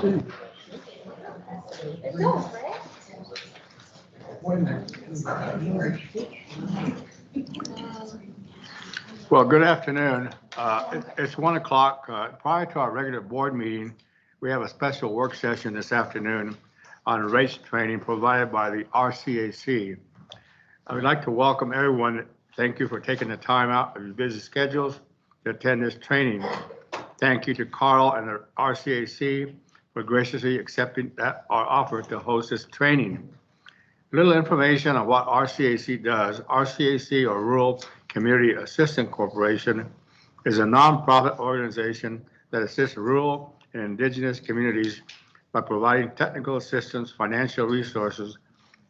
Well, good afternoon. It's 1 o'clock. Prior to our regular board meeting, we have a special work session this afternoon on race training provided by the RCAC. I would like to welcome everyone. Thank you for taking the time out of your busy schedules to attend this training. Thank you to Carl and the RCAC for graciously accepting our offer to host this training. Little information on what RCAC does. RCAC, or Rural Community Assistance Corporation, is a nonprofit organization that assists rural and indigenous communities by providing technical assistance, financial resources,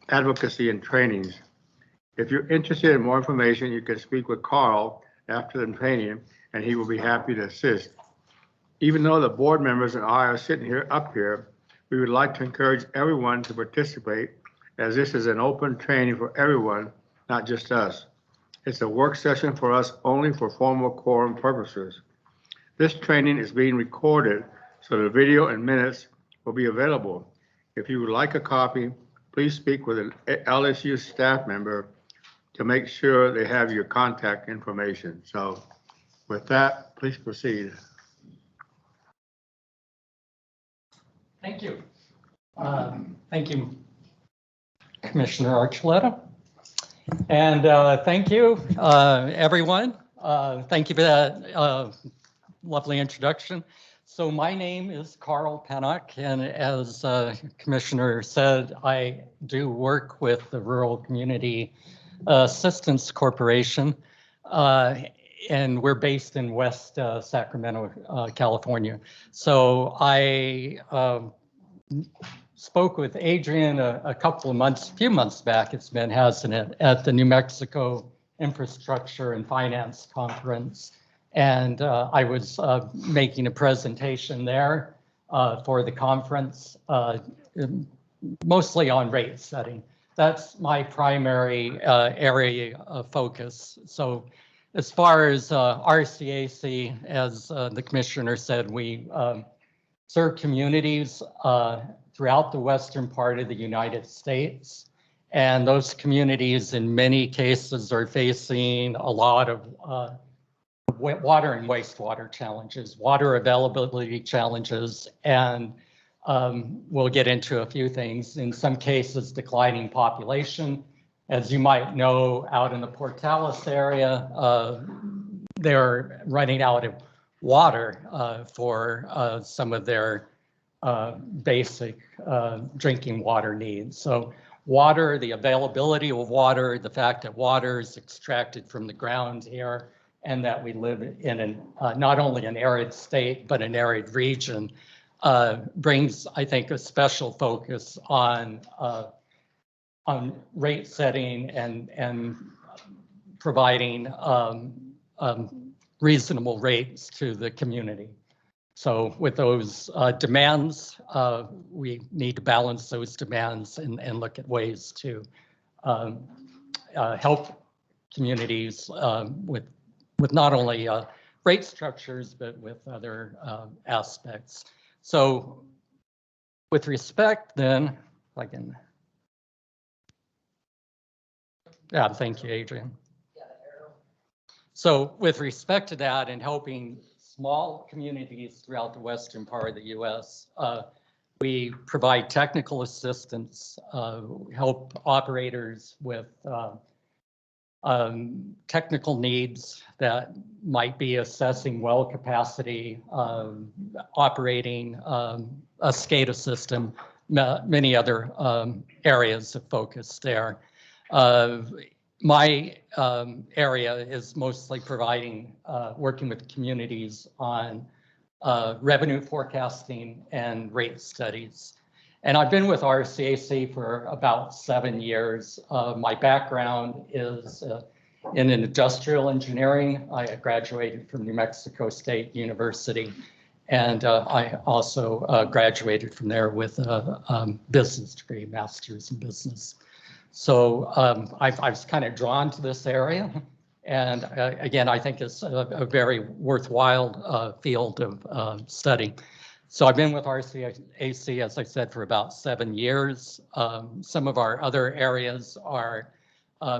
advocacy, and trainings. If you're interested in more information, you can speak with Carl after the training, and he will be happy to assist. Even though the board members and I are sitting up here, we would like to encourage everyone to participate, as this is an open training for everyone, not just us. It's a work session for us only for formal quorum purposes. This training is being recorded, so the video and minutes will be available. If you would like a copy, please speak with an LSU staff member to make sure they have your contact information. So with that, please proceed. Thank you. Thank you, Commissioner Archuleta. And thank you, everyone. Thank you for that lovely introduction. So my name is Carl Pennock, and as Commissioner said, I do work with the Rural Community Assistance Corporation, and we're based in West Sacramento, California. So I spoke with Adrian a few months back, it's been, hasn't it, at the New Mexico Infrastructure and Finance Conference. And I was making a presentation there for the conference, mostly on rate setting. That's my primary area of focus. So as far as RCAC, as the commissioner said, we serve communities throughout the western part of the United States. And those communities in many cases are facing a lot of water and wastewater challenges, water availability challenges, and we'll get into a few things. In some cases, declining population. As you might know, out in the Portales area, they're running out of water for some of their basic drinking water needs. So water, the availability of water, the fact that water is extracted from the ground here, and that we live in not only an arid state, but an arid region, brings, I think, a special focus on rate setting and providing reasonable rates to the community. So with those demands, we need to balance those demands and look at ways to help communities with not only rate structures, but with other aspects. So with respect then, if I can, yeah, thank you, Adrian. So with respect to that and helping small communities throughout the western part of the U.S., we provide technical assistance, help operators with technical needs that might be assessing well capacity, operating a SCADA system, many other areas of focus there. My area is mostly providing, working with communities on revenue forecasting and rate studies. And I've been with RCAC for about 7 years. My background is in industrial engineering. I graduated from New Mexico State University, and I also graduated from there with a business degree, master's in business. So I was kind of drawn to this area. And again, I think it's a very worthwhile field of study. So I've been with RCAC, as I said, for about 7 years. Some of our other areas are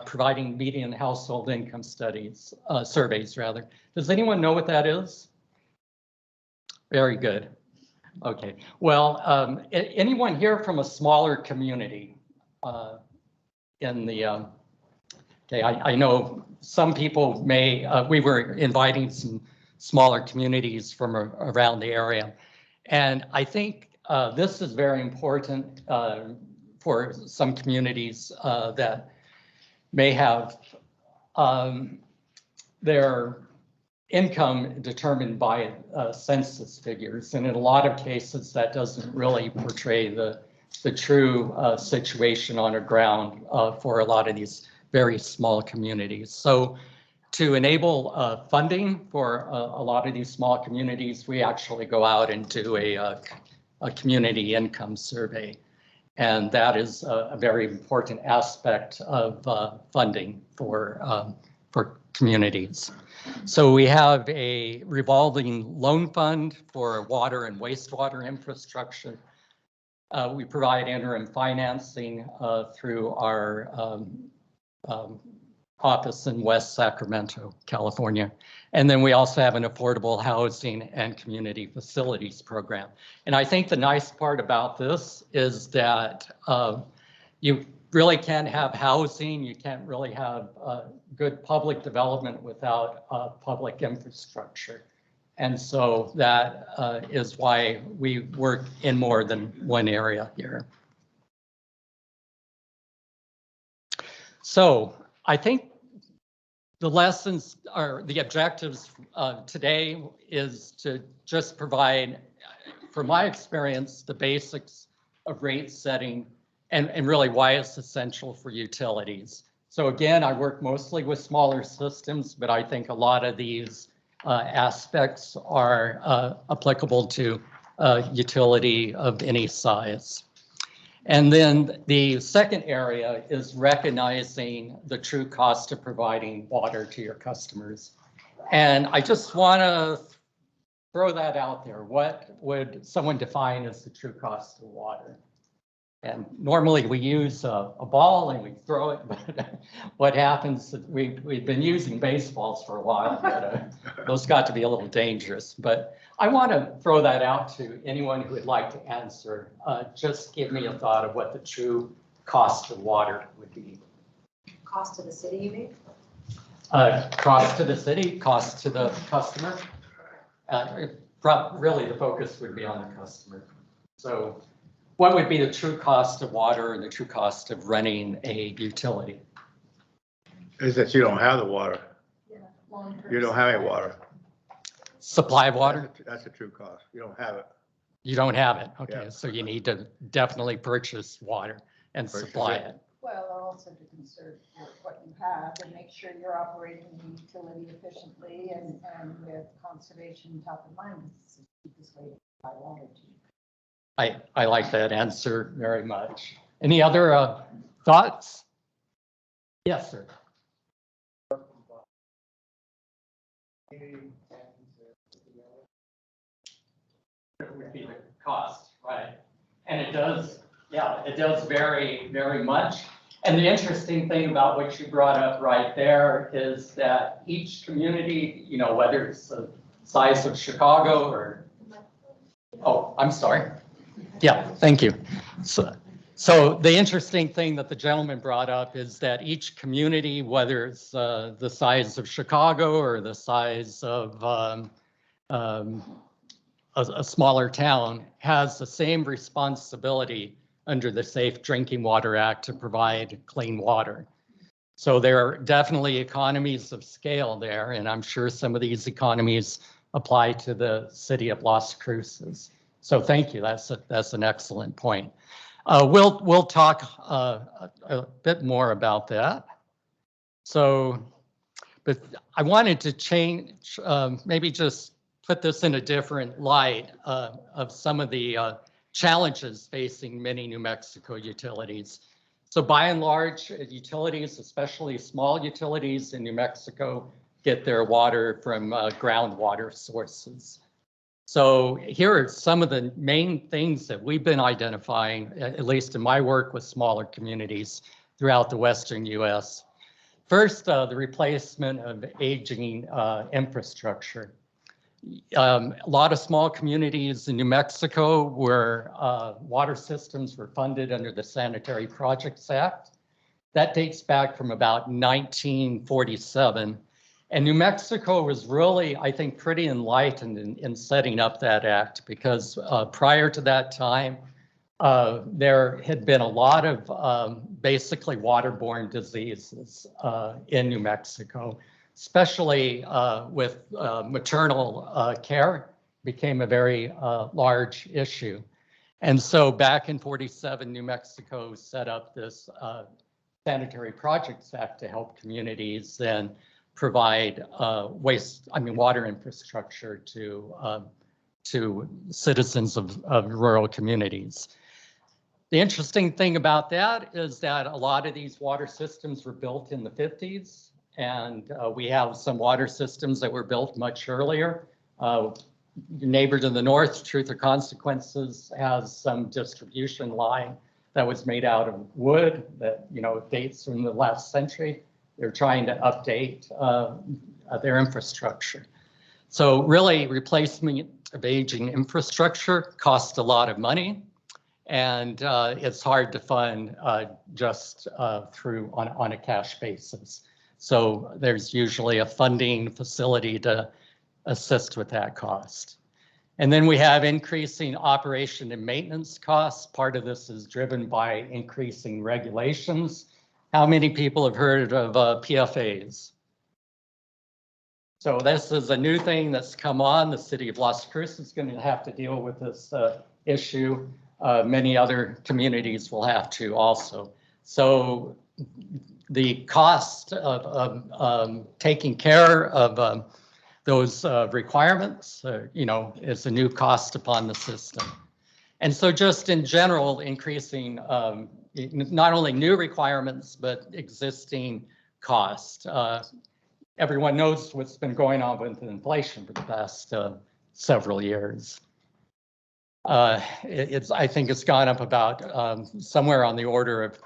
providing median household income studies, surveys rather. Does anyone know what that is? Very good. Okay. Well, anyone here from a smaller community in the, okay, I know some people may, we were inviting some smaller communities from around the area. And I think this is very important for some communities that may have their income determined by census figures. And in a lot of cases, that doesn't really portray the true situation on the ground for a lot of these very small communities. So to enable funding for a lot of these small communities, we actually go out and do a community income survey. And that is a very important aspect of funding for communities. So we have a revolving loan fund for water and wastewater infrastructure. We provide interim financing through our office in West Sacramento, California. And then we also have an affordable housing and community facilities program. And I think the nice part about this is that you really can't have housing, you can't really have good public development without public infrastructure. And so that is why we work in more than one area here. So I think the lessons or the objectives today is to just provide, from my experience, the basics of rate setting and really why it's essential for utilities. So again, I work mostly with smaller systems, but I think a lot of these aspects are applicable to utility of any size. And then the second area is recognizing the true cost of providing water to your customers. And I just want to throw that out there. What would someone define as the true cost of water? And normally we use a ball and we throw it, but what happens, we've been using baseballs for a while, but those got to be a little dangerous. But I want to throw that out to anyone who would like to answer. Just give me a thought of what the true cost of water would be. Cost to the city, you mean? Cost to the city, cost to the customer. Really, the focus would be on the customer. So what would be the true cost of water and the true cost of running a utility? Is that you don't have the water. Yeah, long-term. You don't have any water. Supply of water? That's the true cost. You don't have it. You don't have it. Okay, Yeah. so you need to definitely purchase water and supply it. Well, also to conserve what you have and make sure you're operating the utility efficiently and with conservation top of mind. It's the cheapest way to buy water to you. I like that answer very much. Any other thoughts? Yes, sir. It would be the cost, right? And it does, yeah, it does vary very much. And the interesting thing about what you brought up right there is that each community, you know, whether it's the size of Chicago or, oh, I'm sorry. Yeah, thank you. So the interesting thing that the gentleman brought up is that each community, whether it's the size of Chicago or the size of a smaller town, has the same responsibility under the Safe Drinking Water Act to provide clean water. So there are definitely economies of scale there, and I'm sure some of these economies apply to the city of Las Cruces. So thank you. That's an excellent point. We'll talk a bit more about that. So, but I wanted to change, maybe just put this in a different light of some of the challenges facing many New Mexico utilities. So by and large, utilities, especially small utilities in New Mexico, get their water from groundwater sources. So here are some of the main things that we've been identifying, at least in my work with smaller communities throughout the Western US. First, the replacement of aging infrastructure. A lot of small communities in New Mexico where water systems were funded under the Sanitary Projects Act. That dates back from about 1947. And New Mexico was really, I think, pretty enlightened in setting up that act, because prior to that time, there had been a lot of basically waterborne diseases in New Mexico, especially with maternal care became a very large issue. And so back in 47, New Mexico set up this Sanitary Projects Act to help communities then provide water infrastructure to citizens of rural communities. The interesting thing about that is that a lot of these water systems were built in the 50s, and we have some water systems that were built much earlier. Neighbor to the north, Truth or Consequences, has some distribution line that was made out of wood that, you know, dates from the last century. They're trying to update their infrastructure. So really, replacement of aging infrastructure costs a lot of money, and it's hard to fund just through on a cash basis. So there's usually a funding facility to assist with that cost. And then we have increasing operation and maintenance costs. Part of this is driven by increasing regulations. How many people have heard of PFAs? So this is a new thing that's come on. The city of Las Cruces is going to have to deal with this issue. Many other communities will have to also. So the cost of taking care of those requirements, you know, is a new cost upon the system. And so just in general, increasing not only new requirements, but existing cost. Everyone knows what's been going on with inflation for the past several years. I think it's gone up about somewhere on the order of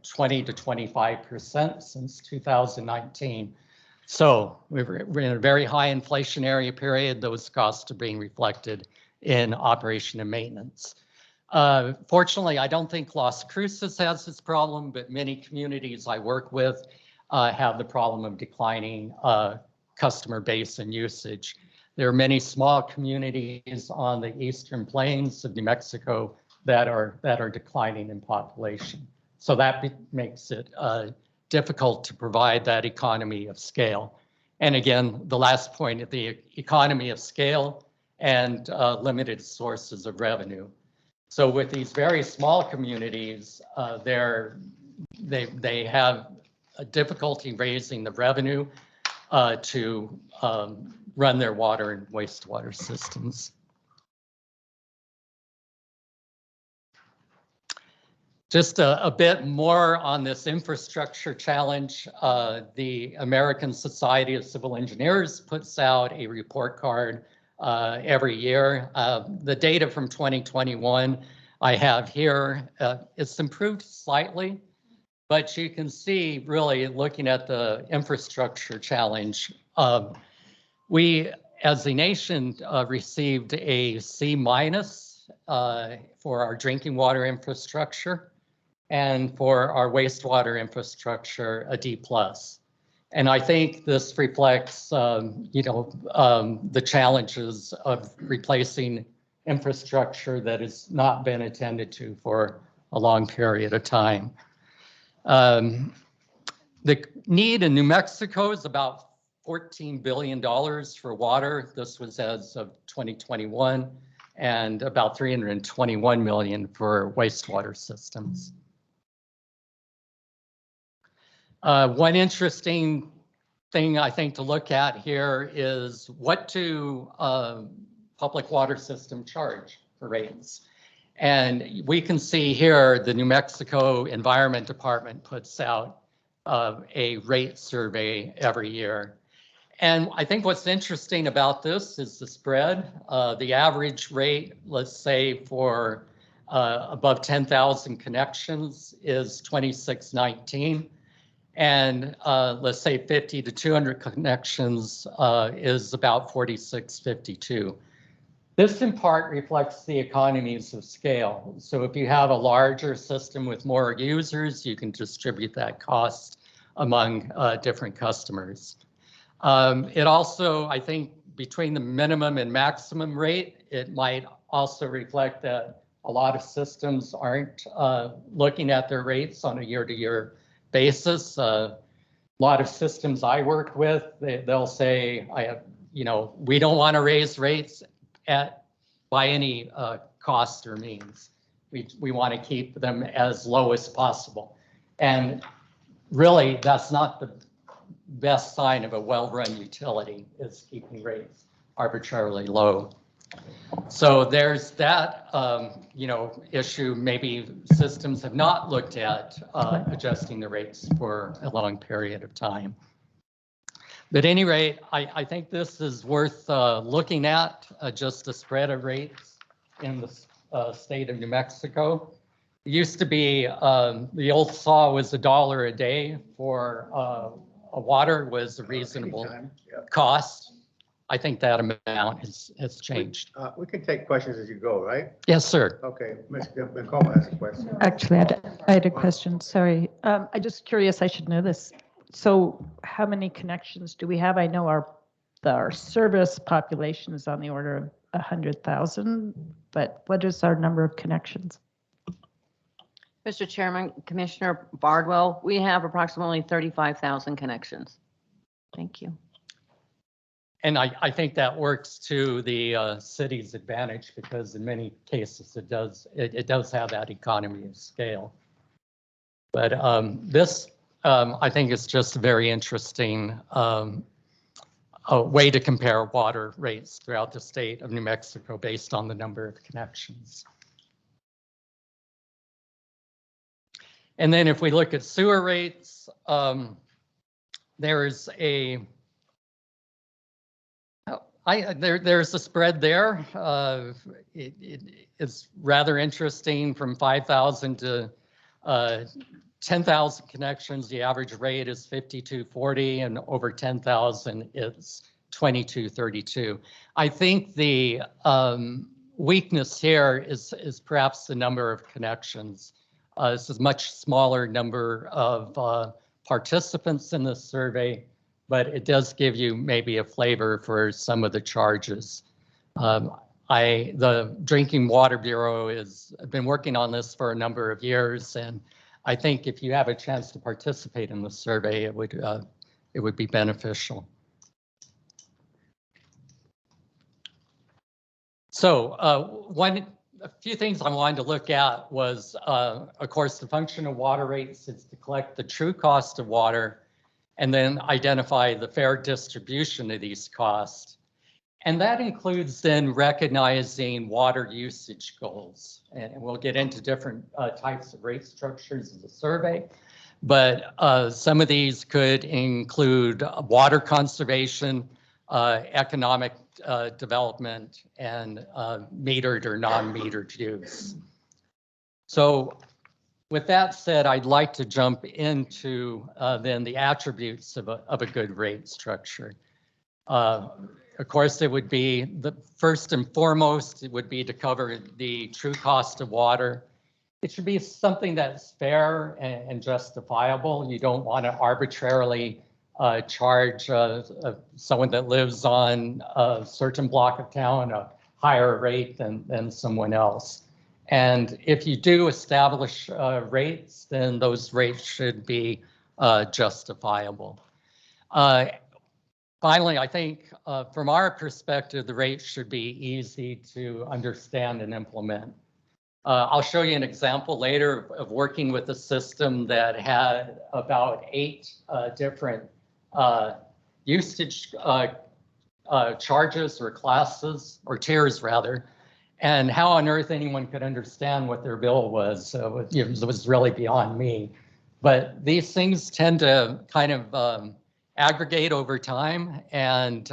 20 to 25% since 2019. So we're in a very high inflationary period. Those costs are being reflected in operation and maintenance. Fortunately, I don't think Las Cruces has this problem, but many communities I work with have the problem of declining customer base and usage. There are many small communities on the eastern plains of New Mexico that are declining in population. So that makes it difficult to provide that economy of scale. And again, the last point, the economy of scale and limited sources of revenue. So with these very small communities, they have a difficulty raising the revenue to run their water and wastewater systems. Just a bit more on this infrastructure challenge. The American Society of Civil Engineers puts out a report card every year. The data from 2021 I have here, it's improved slightly, but you can see really looking at the infrastructure challenge, we as a nation received a C- for our drinking water infrastructure, and for our wastewater infrastructure, a D+. And I think this reflects, the challenges of replacing infrastructure that has not been attended to for a long period of time. The need in New Mexico is about $14 billion for water. This was as of 2021, and about $321 million for wastewater systems. One interesting thing I think to look at here is what do public water system charge for rates? And we can see here the New Mexico Environment Department puts out a rate survey every year. And I think what's interesting about this is the spread. The average rate, let's say for above 10,000 connections is 26.19. And let's say 50 to 200 connections is about 46.52. This in part reflects the economies of scale. So if you have a larger system with more users, you can distribute that cost among different customers. It also, I think, between the minimum and maximum rate, it might also reflect that a lot of systems aren't looking at their rates on a year-to-year basis. A lot of systems I work with, they'll say, we don't want to raise rates by any cost or means. We want to keep them as low as possible. And really, that's not the best sign of a well-run utility, is keeping rates arbitrarily low. So there's that, issue. Maybe systems have not looked at adjusting the rates for a long period of time. But at any rate, I think this is worth looking at, just the spread of rates in the state of New Mexico. It used to be, the old saw was $1 a day for water was a reasonable cost. I think that amount has changed. We can take questions as you go, right? Yes, sir. Okay, Ms. Bacoma has a question. Actually, I had a question, sorry. I'm just curious, I should know this. So how many connections do we have? I know our service population is on the order of 100,000, but what is our number of connections? Mr. Chairman, Commissioner Bardwell, we have approximately 35,000 connections. Thank you. And I think that works to the city's advantage, because in many cases it does have that economy of scale. But this I think is just a very interesting a way to compare water rates throughout the state of New Mexico based on the number of connections. And then if we look at sewer rates, there's a there's a spread there. It's rather interesting. From 5,000 to 10,000 connections, the average rate is 52.40, and over 10,000 it's 22.32. I think the weakness here is perhaps the number of connections. This is a much smaller number of participants in this survey, but it does give you maybe a flavor for some of the charges. The Drinking Water Bureau has been working on this for a number of years, and I think if you have a chance to participate in the survey, it would be beneficial. So a few things I wanted to look at was, of course, the function of water rates is to collect the true cost of water and then identify the fair distribution of these costs. And that includes then recognizing water usage goals. And we'll get into different types of rate structures in the survey. But some of these could include water conservation, economic development, and metered or non-metered use. So with that said, I'd like to jump into then the attributes of a good rate structure. Of course, it would be the first and foremost, it would be to cover the true cost of water. It should be something that's fair and justifiable. You don't want to arbitrarily charge someone that lives on a certain block of town a higher rate than someone else. And if you do establish rates, then those rates should be justifiable. Finally, I think from our perspective, the rates should be easy to understand and implement. I'll show you an example later of working with a system that had about 8 different usage charges or classes, or tiers rather, and how on earth anyone could understand what their bill was. So it was really beyond me. But these things tend to kind of aggregate over time. And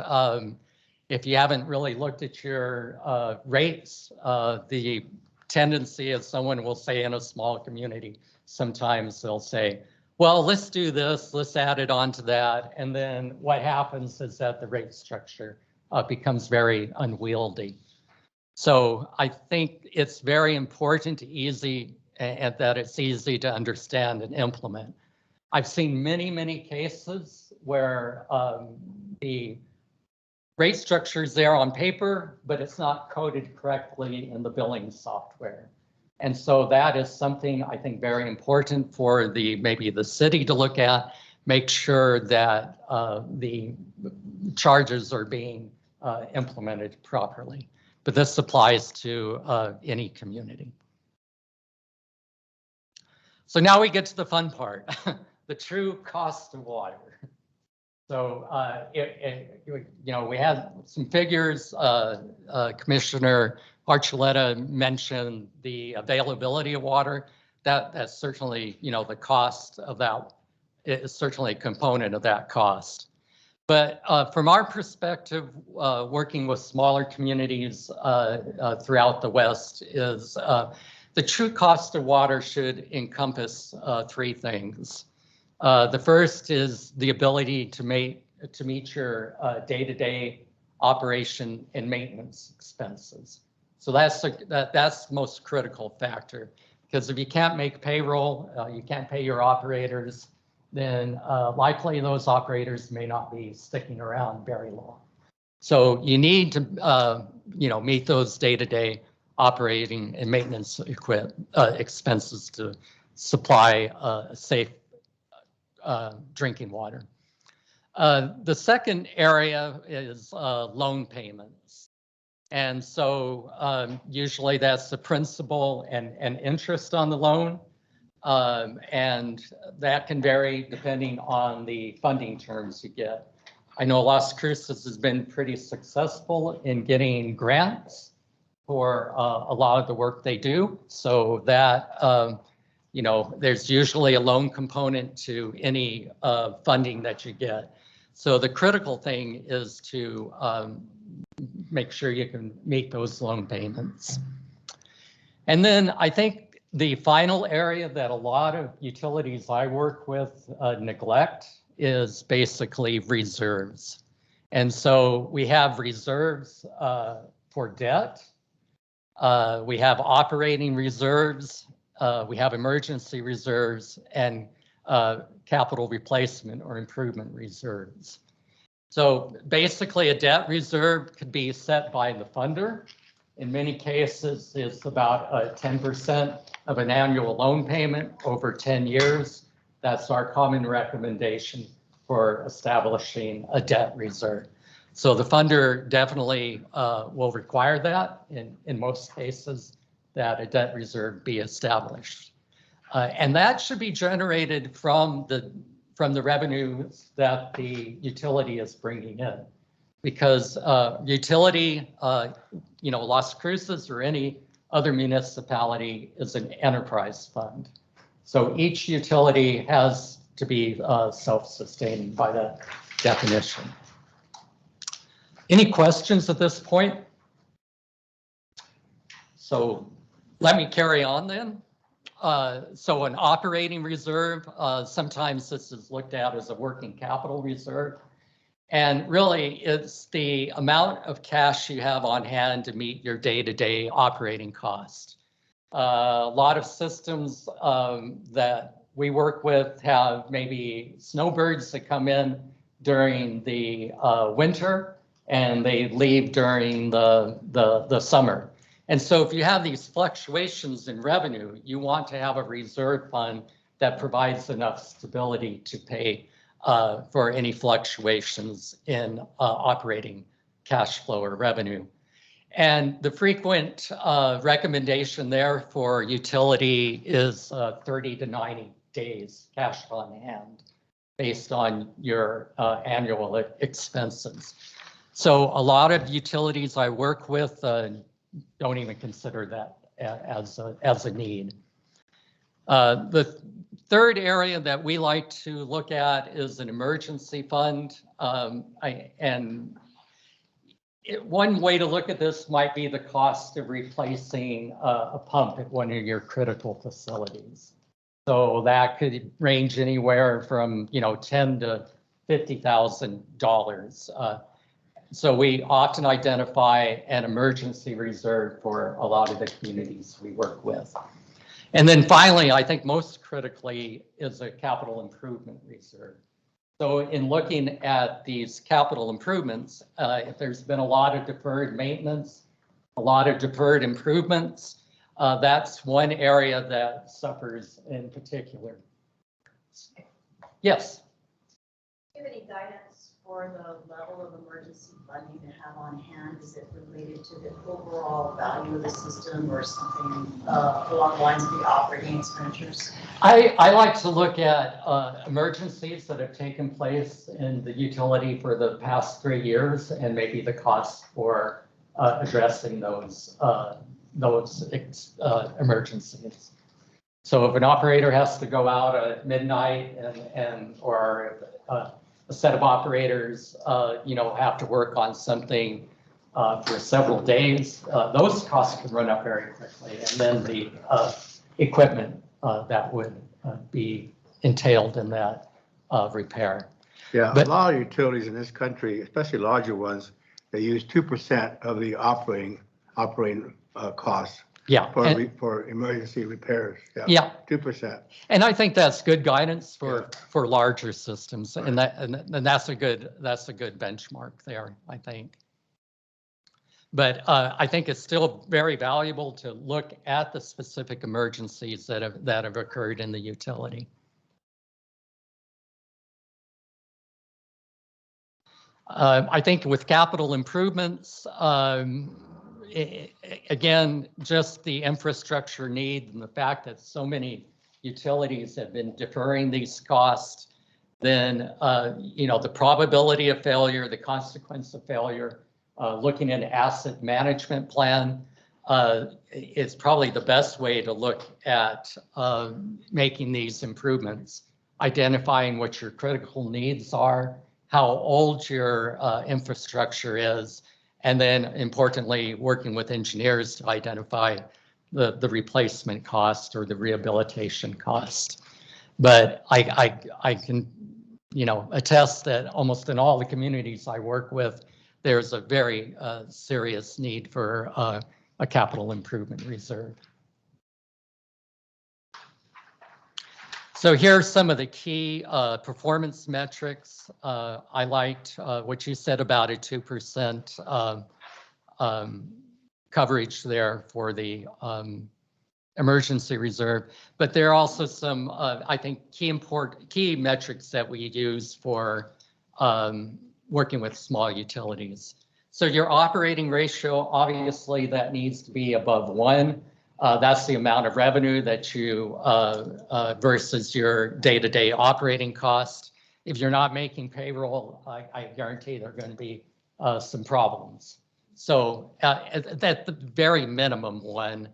if you haven't really looked at your rates, the tendency is someone will say in a small community, sometimes they'll say, well, let's do this, let's add it on to that. And then what happens is that the rate structure becomes very unwieldy. So I think it's very important and that it's easy to understand and implement. I've seen many, many cases where the rate structure is there on paper, but it's not coded correctly in the billing software. And so that is something I think very important for maybe the city to look at, make sure that the charges are being implemented properly. But this applies to any community. So now we get to the fun part, the true cost of water. So, we had some figures. Commissioner Archuleta mentioned the availability of water. That's certainly, the cost of that is certainly a component of that cost. But from our perspective, working with smaller communities throughout the West, is the true cost of water should encompass three things. The first is the ability to meet your day-to-day operation and maintenance expenses. So that's the most critical factor, because if you can't make payroll, you can't pay your operators, then likely those operators may not be sticking around very long. So you need to meet those day-to-day operating and maintenance expenses to supply safe drinking water. The second area is loan payments. And so usually that's the principal and interest on the loan. And that can vary depending on the funding terms you get. I know Las Cruces has been pretty successful in getting grants for a lot of the work they do. So that there's usually a loan component to any funding that you get. So the critical thing is to make sure you can meet those loan payments. And then I think the final area that a lot of utilities I work with neglect is basically reserves. And so we have reserves for debt. We have operating reserves. We have emergency reserves and capital replacement or improvement reserves. So basically a debt reserve could be set by the funder. In many cases, it's about 10% of an annual loan payment over 10 years. That's our common recommendation for establishing a debt reserve. So the funder definitely will require that in most cases, that a debt reserve be established. And that should be generated from the revenues that the utility is bringing in. Because utility, Las Cruces or any other municipality is an enterprise fund. So each utility has to be self-sustaining by that definition. Any questions at this point? So let me carry on then. So an operating reserve, sometimes this is looked at as a working capital reserve. And really, it's the amount of cash you have on hand to meet your day-to-day operating cost. A lot of systems that we work with have maybe snowbirds that come in during the winter and they leave during the summer. And so if you have these fluctuations in revenue, you want to have a reserve fund that provides enough stability to pay for any fluctuations in operating cash flow or revenue. And the frequent recommendation there for utility is 30 to 90 days cash on hand based on your annual expenses. So a lot of utilities I work with don't even consider that as a need. The third area that we like to look at is an emergency fund. One way to look at this might be the cost of replacing a pump at one of your critical facilities. So that could range anywhere from, $10,000 to $50,000. So we often identify an emergency reserve for a lot of the communities we work with. And then finally, I think most critically is a capital improvement reserve. So in looking at these capital improvements, if there's been a lot of deferred maintenance, a lot of deferred improvements, that's one area that suffers in particular. Yes. Do you have any guidance for the level of emergency funding to have on hand? Is it related to the overall value of the system or something along the lines of the operating expenditures? I like to look at emergencies that have taken place in the utility for the past 3 years and maybe the cost for addressing those emergencies. So if an operator has to go out at midnight or a set of operators, have to work on something for several days, those costs can run up very quickly. And then the equipment that would be entailed in that repair. Yeah, But- a lot of utilities in this country, especially larger ones, they use 2% of the operating costs Yeah. for emergency repairs. Yeah. 2%. And I think that's good guidance for larger systems, and that's a good benchmark there, I think. But I think it's still very valuable to look at the specific emergencies that have occurred in the utility. I think with capital improvements, again, just the infrastructure need and the fact that so many utilities have been deferring these costs, then, the probability of failure, the consequence of failure, looking at an asset management plan is probably the best way to look at making these improvements, identifying what your critical needs are, how old your infrastructure is, and then importantly, working with engineers to identify the replacement cost or the rehabilitation cost. But I can, attest that almost in all the communities I work with, there's a very serious need for a capital improvement reserve. So here are some of the key performance metrics. I liked what you said about a 2% coverage there for the emergency reserve, but there are also some, I think, key metrics that we use for working with small utilities. So your operating ratio, obviously, that needs to be above 1. That's the amount of revenue that you versus your day-to-day operating cost. If you're not making payroll, I guarantee there are going to be some problems. So at the very minimum 1,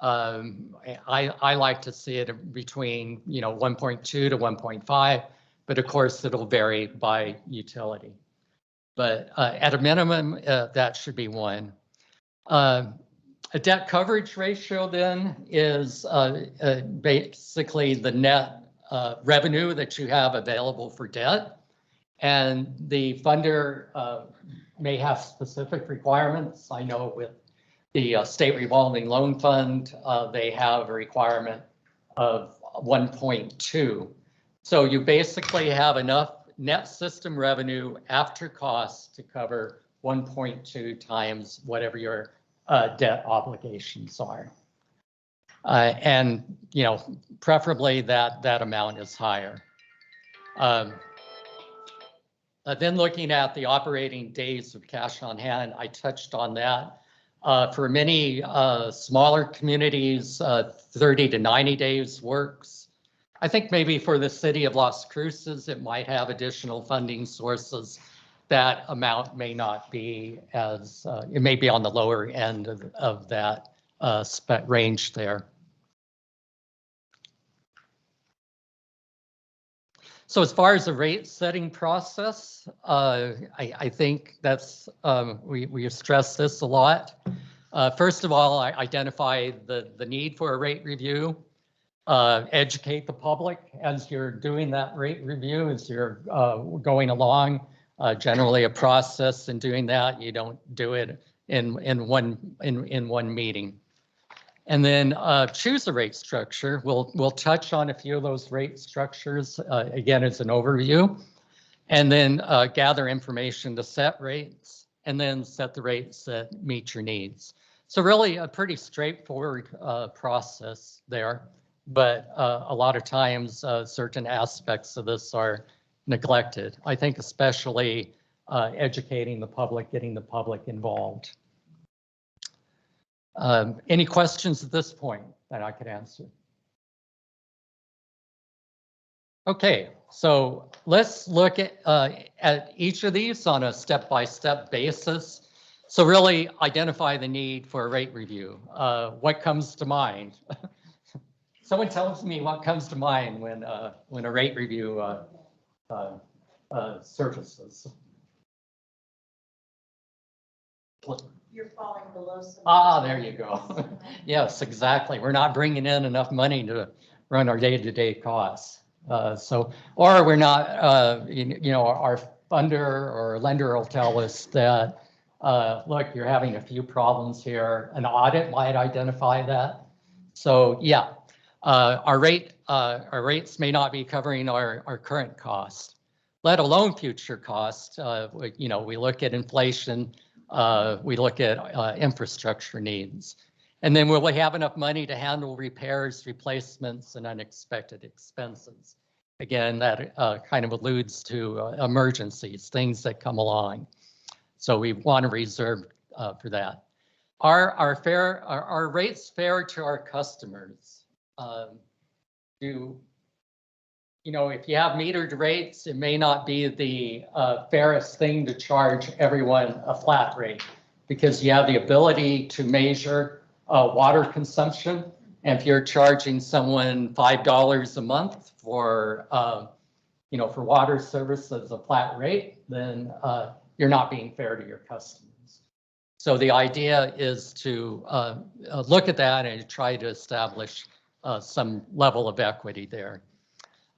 I like to see it between 1.2 to 1.5, but of course it'll vary by utility. But at a minimum, that should be 1. A debt coverage ratio then is basically the net revenue that you have available for debt. And the funder may have specific requirements. I know with the State Revolving Loan Fund, they have a requirement of 1.2. So you basically have enough net system revenue after costs to cover 1.2 times whatever your debt obligations are. And, preferably that amount is higher. Then looking at the operating days of cash on hand, I touched on that. For many smaller communities, 30 to 90 days works. I think maybe for the city of Las Cruces, it might have additional funding sources. That amount may not be as, it may be on the lower end of that range there. So as far as the rate setting process, I think that's, we have stressed this a lot. First of all, I identify the need for a rate review, educate the public as you're doing that rate review, as you're going along. Generally a process in doing that, you don't do it in one meeting. And then choose a rate structure. We'll touch on a few of those rate structures, again, as an overview. And then gather information to set rates, and then set the rates that meet your needs. So really a pretty straightforward process there, but a lot of times certain aspects of this are neglected. I think especially educating the public, getting the public involved. Any questions at this point that I could answer? Okay, so let's look at each of these on a step-by-step basis. So really identify the need for a rate review. What comes to mind? Someone tells me what comes to mind when a rate review surfaces. You're falling below some. There you go. Yes, exactly. We're not bringing in enough money to run our day-to-day costs. Or we're not, our funder or lender will tell us that, look, you're having a few problems here. An audit might identify that. So yeah, our rates may not be covering our current costs, let alone future costs. We look at inflation. We look at infrastructure needs. And then will we have enough money to handle repairs, replacements, and unexpected expenses? Again, that kind of alludes to emergencies, things that come along. So we want to reserve for that. Are rates fair to our customers? If you have metered rates, it may not be the fairest thing to charge everyone a flat rate, because you have the ability to measure water consumption. And if you're charging someone $5 a month for water service as a flat rate, then you're not being fair to your customers. So the idea is to look at that and try to establish some level of equity there.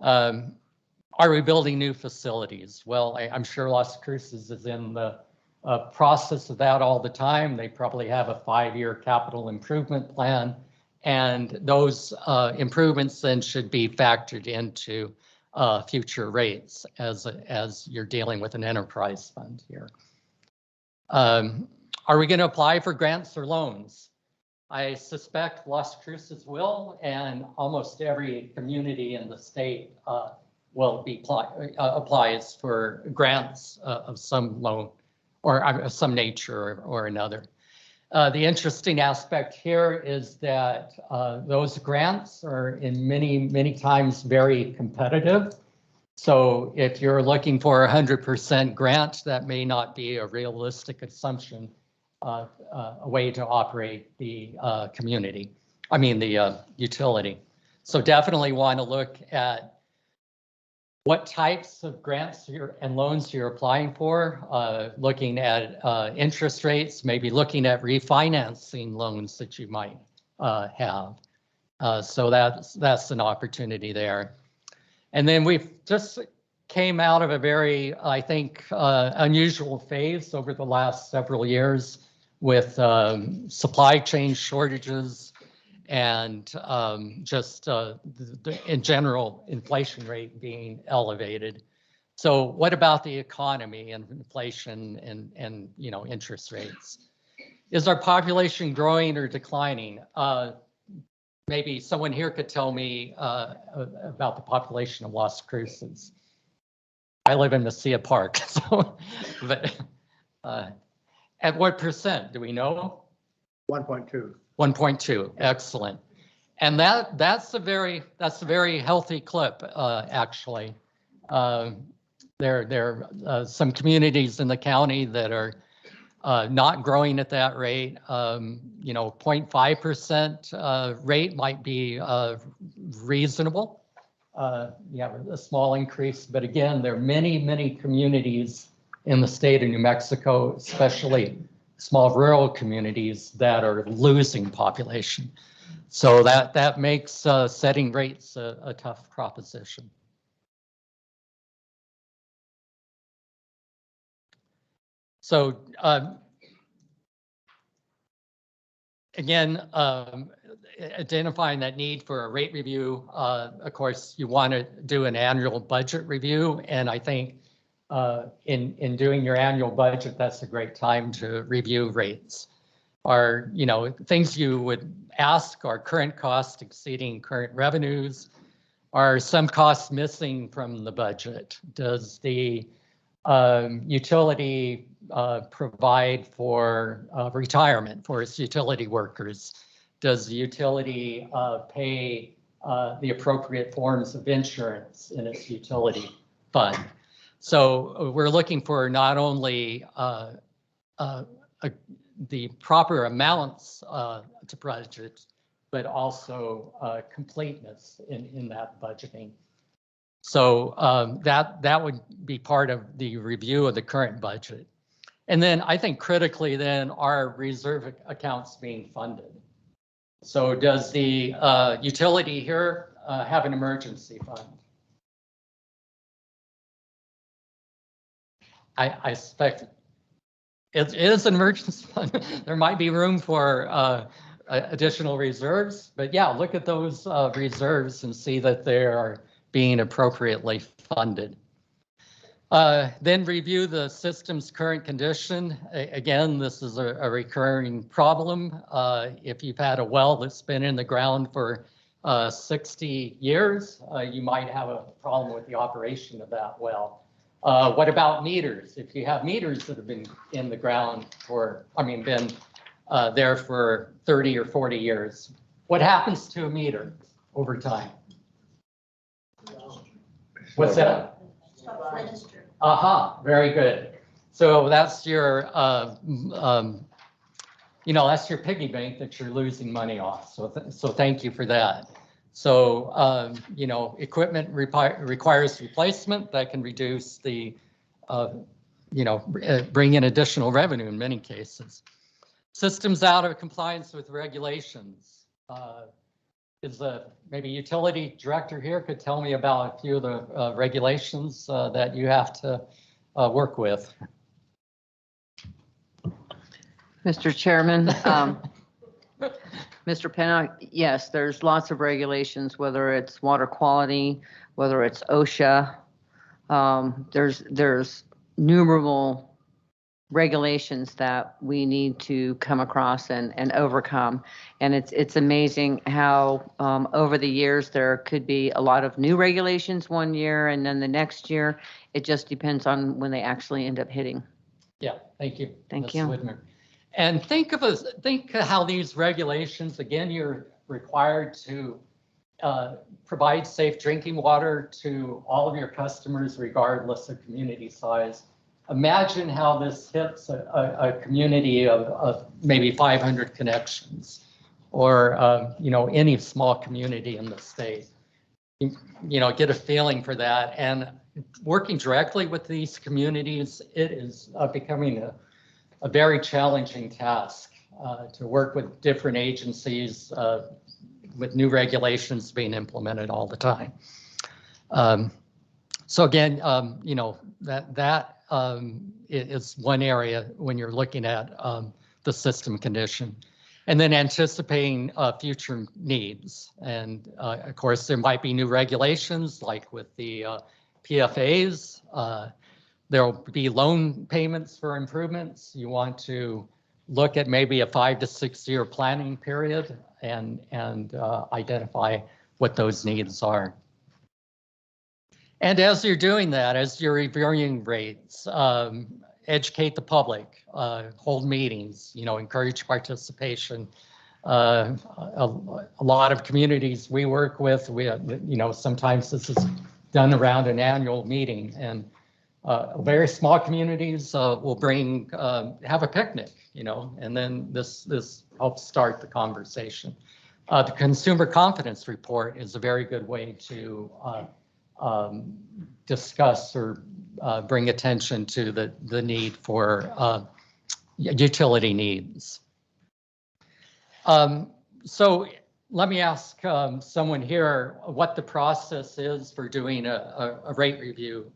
Are we building new facilities? Well, I'm sure Las Cruces is in the process of that all the time. They probably have a 5-year capital improvement plan, and those improvements then should be factored into future rates as you're dealing with an enterprise fund here. Are we going to apply for grants or loans? I suspect Las Cruces will, and almost every community in the state will applies for grants of some loan or of some nature or another. The interesting aspect here is that those grants are in many times very competitive. So if you're looking for a 100% grant, that may not be a realistic assumption, a way to operate the the utility. So definitely want to look at what types of grants and loans you're applying for, looking at interest rates, maybe looking at refinancing loans that you might have. So that's an opportunity there. And then we've just came out of a very, I think, unusual phase over the last several years with supply chain shortages and just in general inflation rate being elevated. So what about the economy and inflation and interest rates? Is our population growing or declining? Maybe someone here could tell me about the population of Las Cruces. I live in Mesilla Park, so but at what percent do we know? 1.2. 1.2, excellent. And that's a very healthy clip, actually. There are some communities in the county that are not growing at that rate. 0.5% rate might be reasonable. a small increase, but again, there are many, many communities in the state of New Mexico, especially small rural communities that are losing population. So that makes setting rates a tough proposition. So again, identifying that need for a rate review. Of course, you want to do an annual budget review, and I think in doing your annual budget, that's a great time to review rates. Are, things you would ask, are current costs exceeding current revenues? Are some costs missing from the budget? Does the utility provide for retirement for its utility workers? Does the utility pay the appropriate forms of insurance in its utility fund? So we're looking for not only the proper amounts to budget, but also completeness in that budgeting. So that would be part of the review of the current budget. And then I think critically then are reserve accounts being funded. So does the utility here have an emergency fund? I suspect it is an emergency fund. There might be room for additional reserves, but yeah, look at those reserves and see that they are being appropriately funded. Then review the system's current condition. Again, this is a recurring problem. If you've had a well that's been in the ground for 60 years, you might have a problem with the operation of that well. What about meters? If you have meters that have been in the ground for, been there for 30 or 40 years, what happens to a meter over time? What's that? Aha, very good. So that's your, that's your piggy bank that you're losing money off. So thank you for that. So, equipment requires replacement that can reduce the, bring in additional revenue in many cases. Systems out of compliance with regulations. Is maybe utility director here could tell me about a few of the regulations that you have to work with. Mr. Chairman, Mr. Penna, yes, there's lots of regulations, whether it's water quality, whether it's OSHA. There's numerable regulations that we need to come across and overcome. And it's amazing how over the years there could be a lot of new regulations one year, and then the next year it just depends on when they actually end up hitting. Yeah, thank you. Thank Ms. you. Widmer. And think how these regulations, again, you're required to provide safe drinking water to all of your customers, regardless of community size. Imagine how this hits a community of maybe 500 connections, or any small community in the state. Get a feeling for that. And working directly with these communities, it is becoming a very challenging task to work with different agencies with new regulations being implemented all the time. So again, that is one area when you're looking at the system condition. And then anticipating future needs. And of course, there might be new regulations like with the PFAs. There will be loan payments for improvements. You want to look at maybe a 5 to 6 year planning period and identify what those needs are. And as you're doing that, as you're reviewing rates, educate the public, hold meetings, encourage participation. A lot of communities we work with, sometimes this is done around an annual meeting, and very small communities will have a picnic, and then this helps start the conversation. The Consumer Confidence Report is a very good way to discuss or bring attention to the need for utility needs. So let me ask someone here what the process is for doing a rate review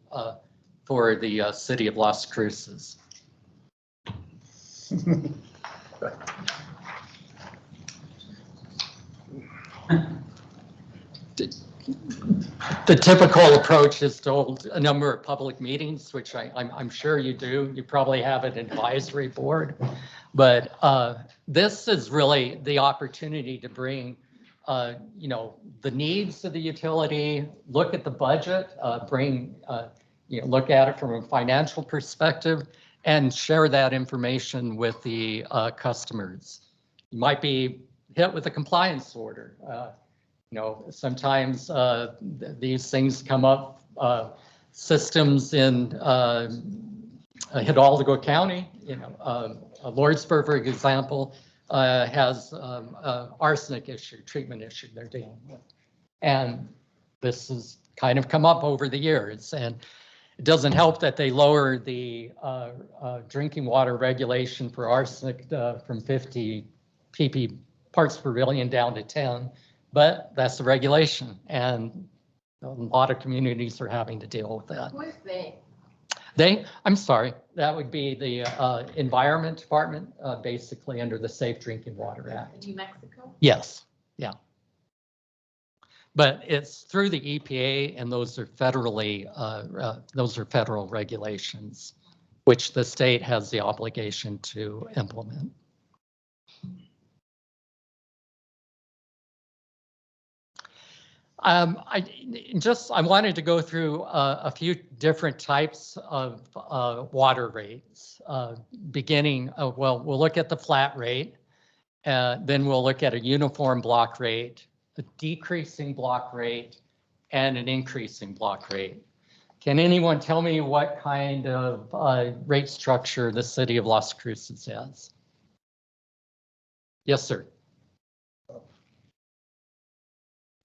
for the city of Las Cruces. The typical approach is to hold a number of public meetings, which I'm sure you do. You probably have an advisory board, but this is really the opportunity to bring, you know, the needs of the utility, look at the budget, you know, look at it from a financial perspective, and share that information with the customers. You might be hit with a compliance order. You know, sometimes these things come up. Systems in Hidalgo County, you know, Lordsburg, for example, has arsenic issue, treatment issue they're dealing with. And this has kind of come up over the years. And it doesn't help that they lower the drinking water regulation for arsenic from 50 pp parts per billion down to 10. But that's the regulation, and a lot of communities are having to deal with that. Who is they? They, I'm sorry, that would be the Environment Department, basically under the Safe Drinking Water Act. New Mexico? Yes, yeah. But it's through the EPA, and those are federally, those are federal regulations, which the state has the obligation to implement. I wanted to go through a few different types of water rates, beginning, well, we'll look at the flat rate, then we'll look at a uniform block rate, a decreasing block rate, and an increasing block rate. Can anyone tell me what kind of rate structure the city of Las Cruces has? Yes, sir.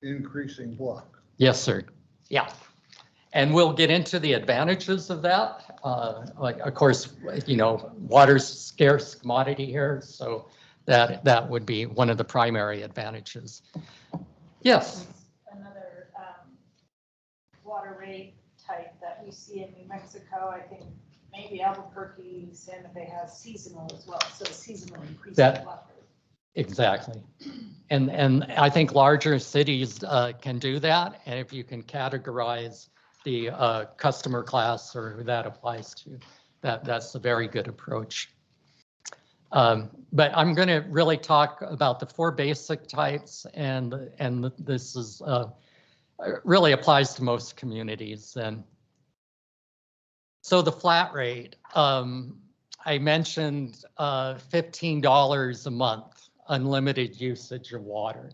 Increasing block. Yes, sir. Yeah. And we'll get into the advantages of that. Like, of course, you know, water's a scarce commodity here, so that would be one of the primary advantages. Yes. Another water rate type that we see in New Mexico, I think maybe Albuquerque, Santa Fe has seasonal as well, so seasonal increasing block rate. Exactly. And I think larger cities can do that. And if you can categorize the customer class or who that applies to, that's a very good approach. But I'm going to really talk about the four basic types, and this is really applies to most communities. And so the flat rate, I mentioned $15 a month. Unlimited usage of water.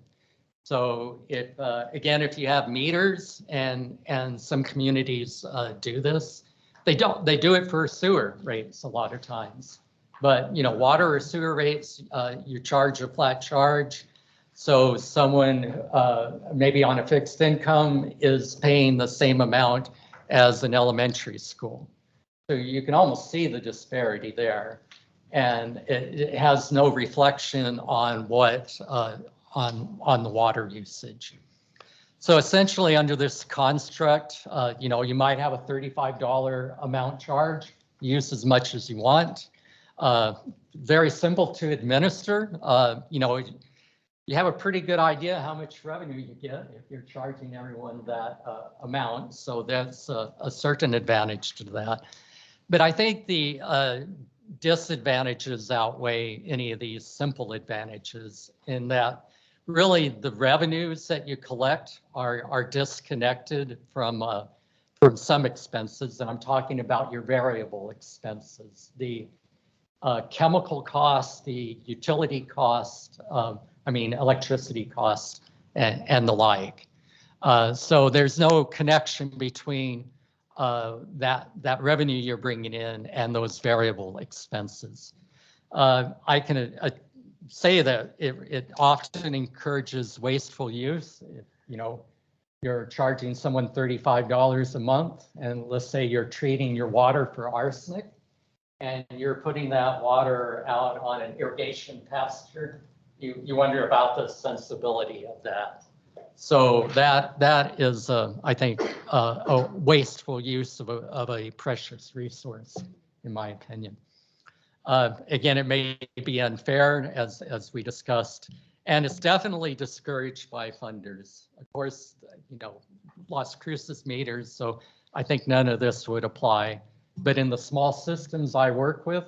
So if again, if you have meters, and some communities do this, they do it for sewer rates a lot of times. But you know, water or sewer rates, you charge a flat charge. So someone maybe on a fixed income is paying the same amount as an elementary school. So you can almost see the disparity there. And it has no reflection on what on the water usage. So essentially, under this construct, you know, you might have a $35 amount charge, use as much as you want. Very simple to administer. You know, you have a pretty good idea how much revenue you get if you're charging everyone that amount. So that's a certain advantage to that. But I think the disadvantages outweigh any of these simple advantages, in that really the revenues that you collect are disconnected from some expenses, and I'm talking about your variable expenses, the chemical costs, the utility costs, electricity costs, and the like. So there's no connection between that revenue you're bringing in and those variable expenses. I can say that it often encourages wasteful use. If, you're charging someone $35 a month, and let's say you're treating your water for arsenic, and you're putting that water out on an irrigation pasture, you wonder about the sensibility of that. So that is, I think, a wasteful use of a precious resource, in my opinion. Again, it may be unfair, as we discussed, and it's definitely discouraged by funders. Of course, Las Cruces meters, so I think none of this would apply. But in the small systems I work with,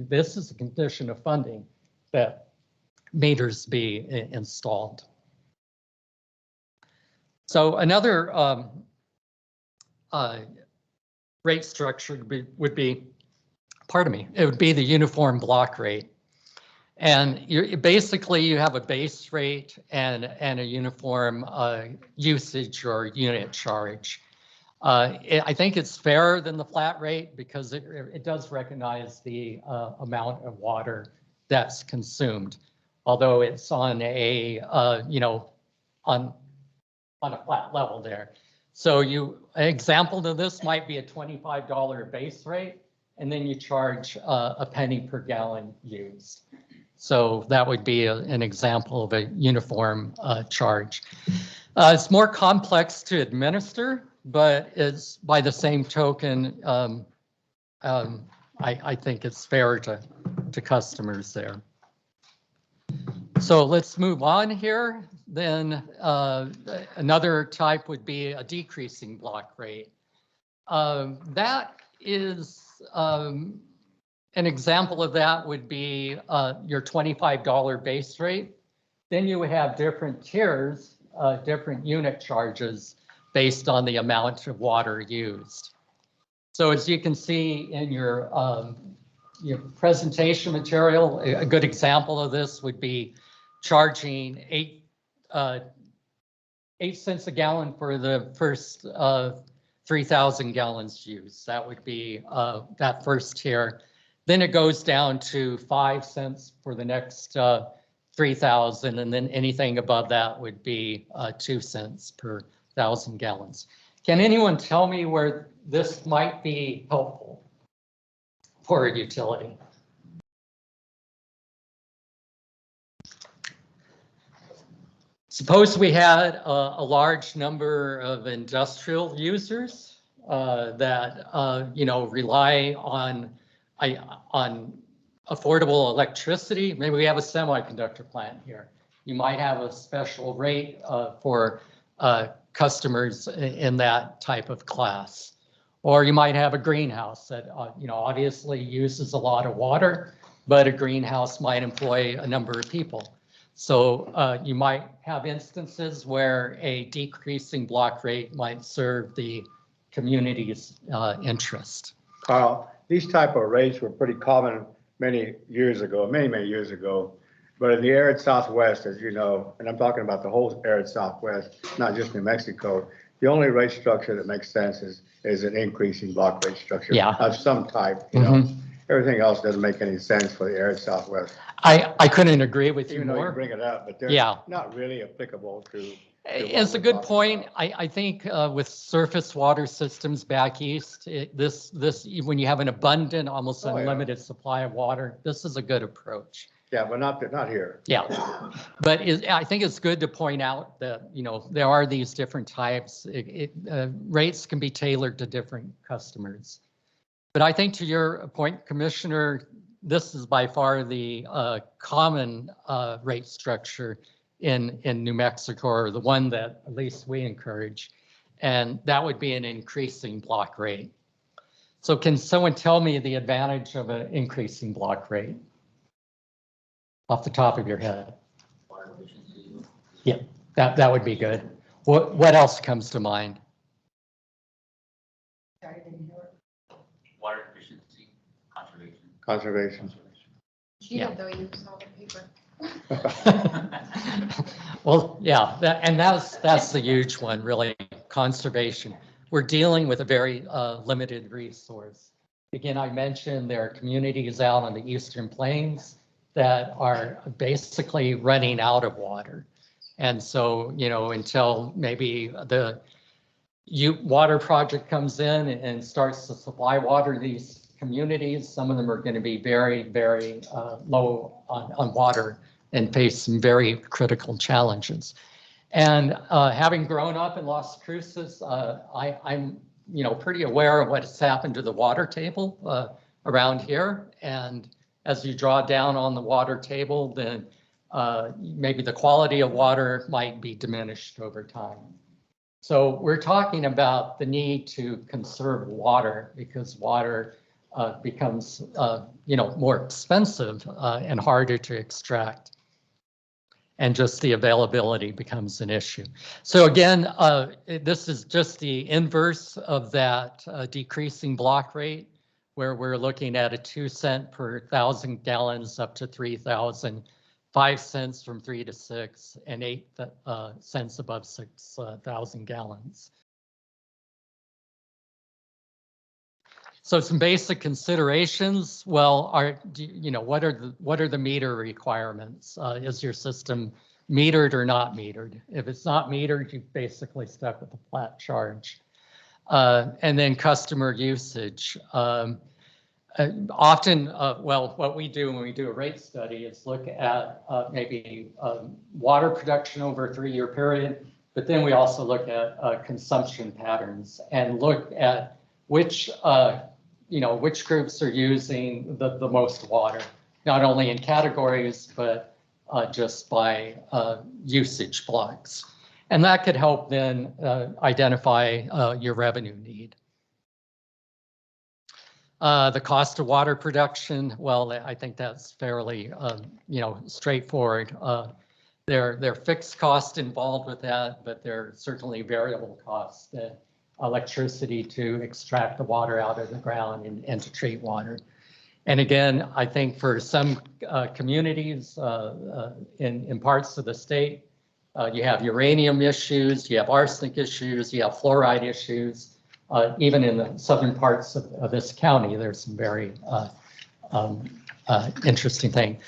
this is a condition of funding that meters be installed. So another rate structure would be, pardon me, it would be the uniform block rate. And you have a base rate and a uniform usage or unit charge. I think it's fairer than the flat rate because it does recognize the amount of water that's consumed, although it's on a on a flat level there. So an example of this might be a $25 base rate, and then you charge a penny per gallon used. So that would be an example of a uniform charge. It's more complex to administer, but it's by the same token, I think it's fair to customers there. So let's move on here. Then another type would be a decreasing block rate. That is an example of that would be your $25 base rate. Then you have different tiers, different unit charges based on the amount of water used. So as you can see in your presentation material, a good example of this would be charging 8 cents a gallon for the first 3,000 gallons used. That would be that first tier. Then it goes down to 5 cents for the next 3,000, and then anything above that would be 2 cents per 1,000 gallons. Can anyone tell me where this might be helpful for a utility? Suppose we had a large number of industrial users that rely on affordable electricity. Maybe we have a semiconductor plant here. You might have a special rate for customers in that type of class. Or you might have a greenhouse that obviously uses a lot of water, but a greenhouse might employ a number of people. So you might have instances where a decreasing block rate might serve the community's interest. Carl, these type of rates were pretty common many years ago, many years ago. But in the arid Southwest, as you know, and I'm talking about the whole arid Southwest, not just New Mexico, the only rate structure that makes sense is an increasing block rate structure of some type. Everything else doesn't make any sense for the arid Southwest. I couldn't agree with you Even though more. you bring it up, but they're not really applicable to. It's a good point. I think with surface water systems back east, when you have an abundant, almost unlimited supply of water, this is a good approach. Yeah, but not here. Yeah, but I think it's good to point out that there are these different types. Rates can be tailored to different customers. But I think to your point, Commissioner, this is by far the common rate structure in New Mexico, or the one that at least we encourage, and that would be an increasing block rate. So can someone tell me the advantage of an increasing block rate off the top of your head? Yeah, that would be good. What else comes to mind? Water efficiency, conservation. Conservation. Cheated though, you saw the paper. Well, yeah, that's the huge one, really, conservation. We're dealing with a very limited resource. Again, I mentioned there are communities out on the Eastern Plains that are basically running out of water. And so, you know, until maybe the water project comes in and starts to supply water to these communities, some of them are going to be very, very low on water and face some very critical challenges. And having grown up in Las Cruces, I'm, you know, pretty aware of what's happened to the water table around here. And as you draw down on the water table, then maybe the quality of water might be diminished over time. So we're talking about the need to conserve water because water becomes, you know, more expensive and harder to extract. And just the availability becomes an issue. So again, this is just the inverse of that decreasing block rate, where we're looking at a 2 cent per 1,000 gallons up to 3,000, 5 cents from 3 to 6, and 8 cents above 6,000 gallons. So some basic considerations. Well, you know, what are the meter requirements? Is your system metered or not metered? If it's not metered, you're basically stuck with a flat charge. And then customer usage. Often, well, what we do when we do a rate study is look at maybe water production over a 3-year period, but then we also look at consumption patterns and look at which you know, which groups are using the most water, not only in categories, but just by usage blocks. And that could help then identify your revenue need. The cost of water production, well, I think that's fairly, you know, straightforward. There are fixed costs involved with that, but there are certainly variable costs. Electricity to extract the water out of the ground and to treat water. And again, I think for some communities in parts of the state, you have uranium issues, you have arsenic issues, you have fluoride issues. Even in the southern parts of this county, there's some very interesting thing.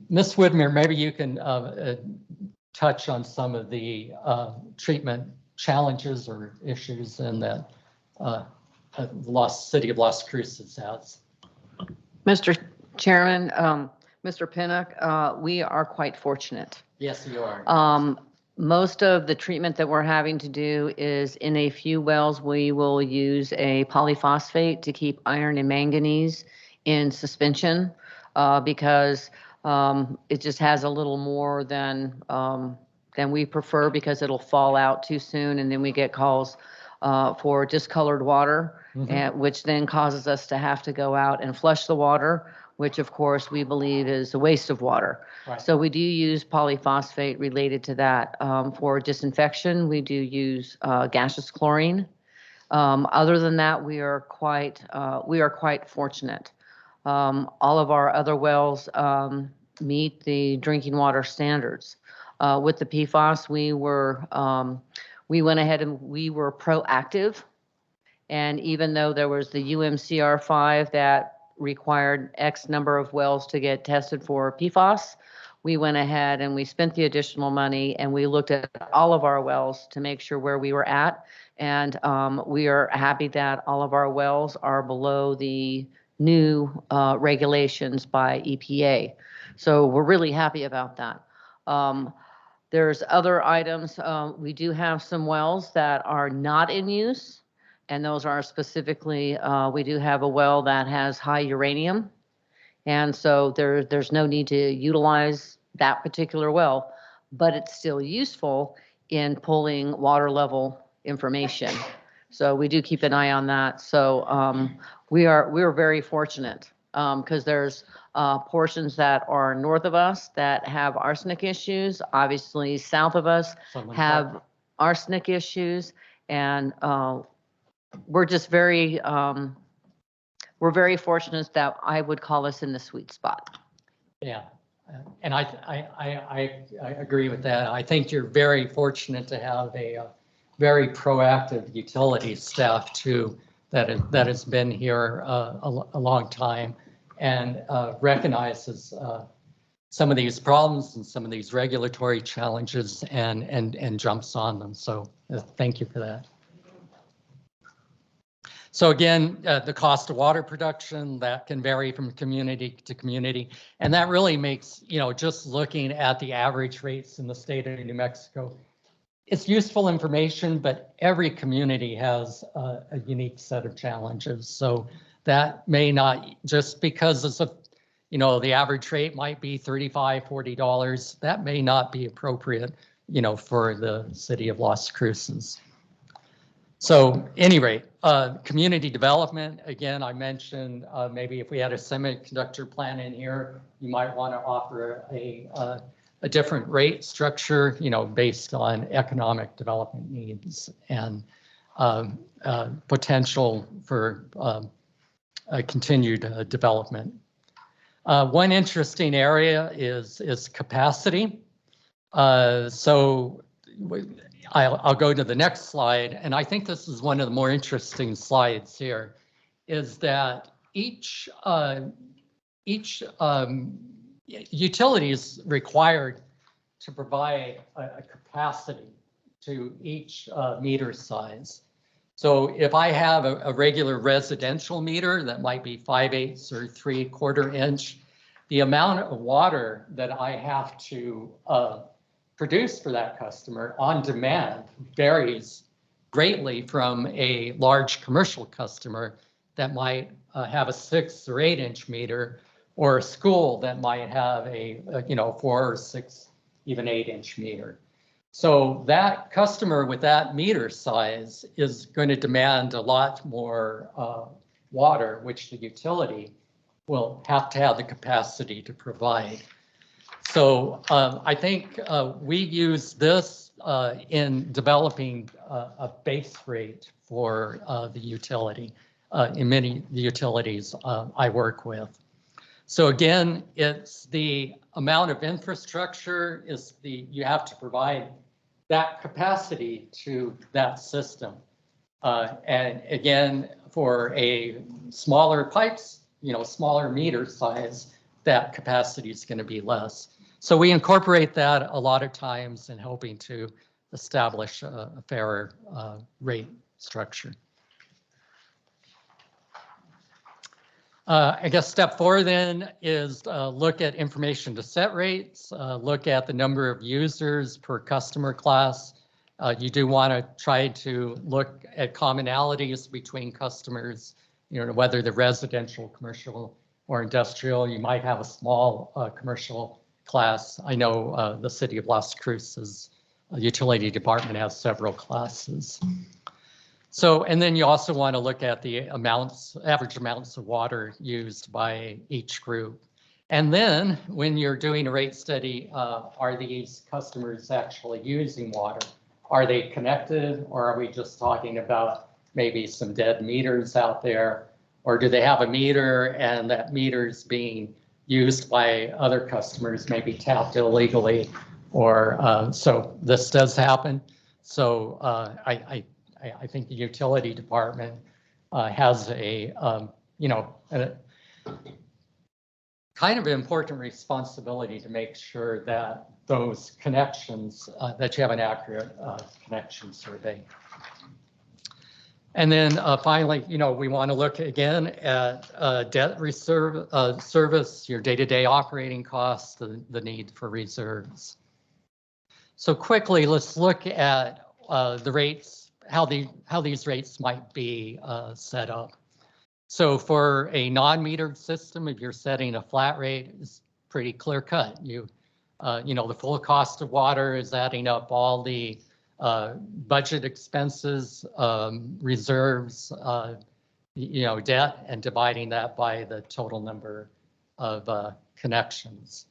Ms. Widmer, maybe you can touch on some of the treatment challenges or issues in that city of Las Cruces has. Mr. Chairman, Mr. Pinnock, we are quite fortunate. Yes, you are. Most of the treatment that we're having to do is in a few wells, we will use a polyphosphate to keep iron and manganese in suspension because it just has a little more than we prefer because it'll fall out too soon and then we get calls for discolored water, which then causes us to have to go out and flush the water, which of course we believe is a waste of water. Right. So we do use polyphosphate related to that. For disinfection, we do use gaseous chlorine. Other than that, we are quite fortunate. All of our other wells meet the drinking water standards. With the PFAS, we went ahead and we were proactive. And even though there was the UMCR 5 that required X number of wells to get tested for PFAS, we went ahead and we spent the additional money and we looked at all of our wells to make sure where we were at. And we are happy that all of our wells are below the new regulations by EPA. So we're really happy about that. There's other items. We do have some wells that are not in use, and those are specifically, we do have a well that has high uranium, and so there's no need to utilize that particular well, but it's still useful in pulling water level information. So we do keep an eye on that. So we're very fortunate because there's portions that are north of us that have arsenic issues. Obviously, south of us have arsenic issues, and we're just very fortunate that I would call us in the sweet spot. Yeah, and I agree with that. I think you're very fortunate to have a very proactive utility staff too that has been here a long time and recognizes some of these problems and some of these regulatory challenges and jumps on them. So thank you for that. So again, the cost of water production, that can vary from community to community. And that really makes, just looking at the average rates in the state of New Mexico, it's useful information, but every community has a unique set of challenges. So that may not, just because it's the average rate might be $35, $40, that may not be appropriate, for the city of Las Cruces. So any rate, community development, again, I mentioned maybe if we had a semiconductor plant in here, you might want to offer a different rate structure, based on economic development needs and potential for continued development. One interesting area is capacity. So I'll go to the next slide, and I think this is one of the more interesting slides here, is that each utility is required to provide a capacity to each meter size. So if I have a regular residential meter that might be 5/8 or 3/4 inch, the amount of water that I have to produce for that customer on demand varies greatly from a large commercial customer that might have a 6 or 8 inch meter, or a school that might have a 4 or 6, even 8 inch meter. So that customer with that meter size is going to demand a lot more water, which the utility will have to have the capacity to provide. So I think we use this in developing a base rate for the utility in many utilities I work with. So again, it's the amount of infrastructure you have to provide that capacity to that system. And again, for a smaller pipes, smaller meter size, that capacity is going to be less. So we incorporate that a lot of times in helping to establish a fairer rate structure. I guess step 4 then is look at information to set rates, look at the number of users per customer class. You do want to try to look at commonalities between customers, whether they're residential, commercial, or industrial. You might have a small commercial class. I know the city of Las Cruces utility department has several classes. So, and then you also want to look at the average amounts of water used by each group. And then when you're doing a rate study, are these customers actually using water? Are they connected, or are we just talking about maybe some dead meters out there? Or do they have a meter and that meter's being used by other customers, maybe tapped illegally? Or so this does happen. So I think the utility department has a kind of important responsibility to make sure that those connections, that you have an accurate connection survey. And then finally, we want to look again at debt service, your day-to-day operating costs, the need for reserves. So quickly, let's look at the rates, how these rates might be set up. So for a non-metered system, if you're setting a flat rate, it's pretty clear cut. The full cost of water is adding up all the budget expenses, reserves, debt, and dividing that by the total number of connections.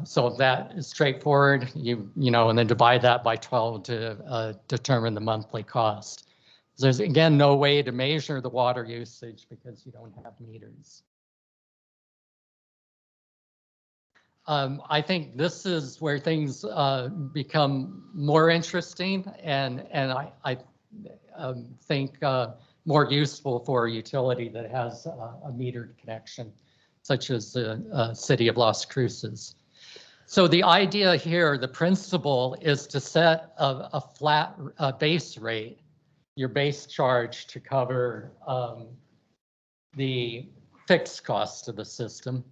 So that is straightforward, and then divide that by 12 to determine the monthly cost. There's, again, no way to measure the water usage because you don't have meters. I think this is where things become more interesting, and I think more useful for a utility that has a metered connection, such as the city of Las Cruces. So the idea here, the principle is to set a flat base rate, your base charge to cover the fixed cost of the system,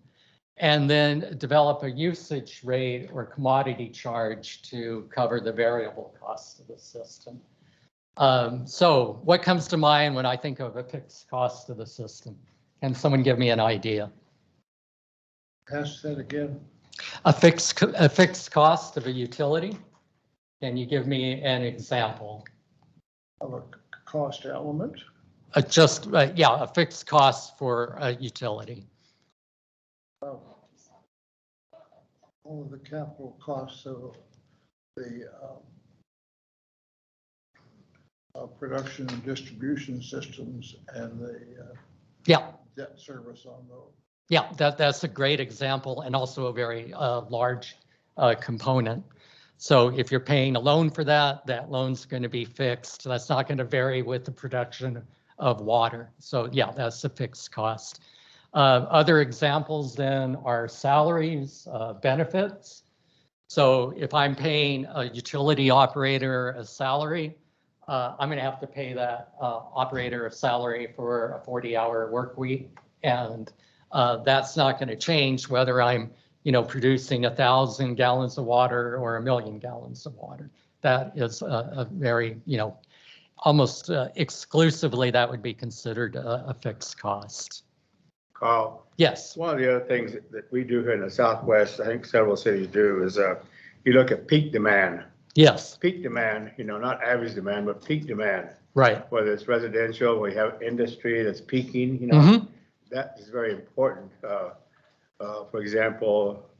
and then develop a usage rate or commodity charge to cover the variable cost of the system. So what comes to mind when I think of a fixed cost of the system? Can someone give me an idea? Ask that again. A fixed cost of a utility? Can you give me an example? Of a cost element. Yeah, a fixed cost for a utility. All of the capital costs of the production and distribution systems and the Yeah. debt service on those. Yeah, that's a great example and also a very large component. So if you're paying a loan for that, that loan's going to be fixed. That's not going to vary with the production of water. So yeah, that's a fixed cost. Other examples then are salaries, benefits. So if I'm paying a utility operator a salary, I'm going to have to pay that operator a salary for a 40-hour work week. And that's not going to change whether I'm, producing 1,000 gallons of water or 1,000,000 gallons of water. That is a very, almost exclusively that would be considered a fixed cost. Carl, Yes. one of the other things that we do here in the Southwest, I think several cities do, is you look at peak demand. Yes. Peak demand, not average demand, but peak demand. Right. Whether it's residential, we have industry that's peaking, that is very important. For example,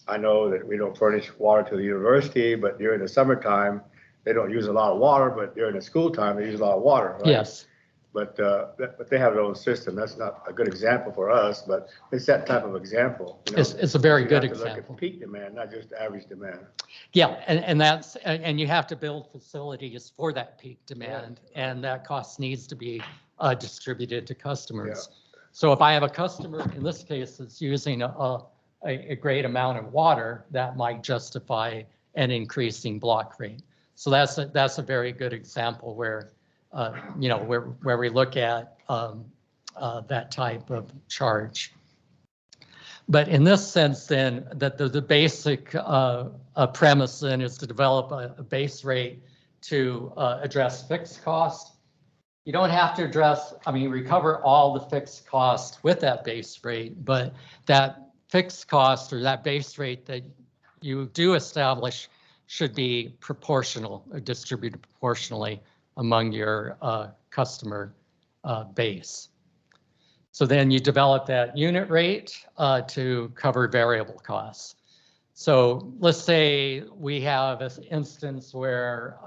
I know that we don't furnish water to the university, but during the summertime, they don't use a lot of water, but during the school time, they use a lot of water. Right? Yes. But they have their own system. That's not a good example for us, but it's that type of example. It's a very good You have to look example. at peak demand, not just average demand. Yeah, and you have to build facilities for that peak demand, and that cost needs to be distributed to customers. Yeah. So if I have a customer, in this case, that's using a great amount of water, that might justify an increasing block rate. So that's a very good example where, where we look at that type of charge. But in this sense, then, that the basic premise then is to develop a base rate to address fixed cost. You don't have to recover all the fixed cost with that base rate, but that fixed cost or that base rate that you do establish should be proportional or distributed proportionally among your customer base. So then you develop that unit rate to cover variable costs. So let's say we have an instance where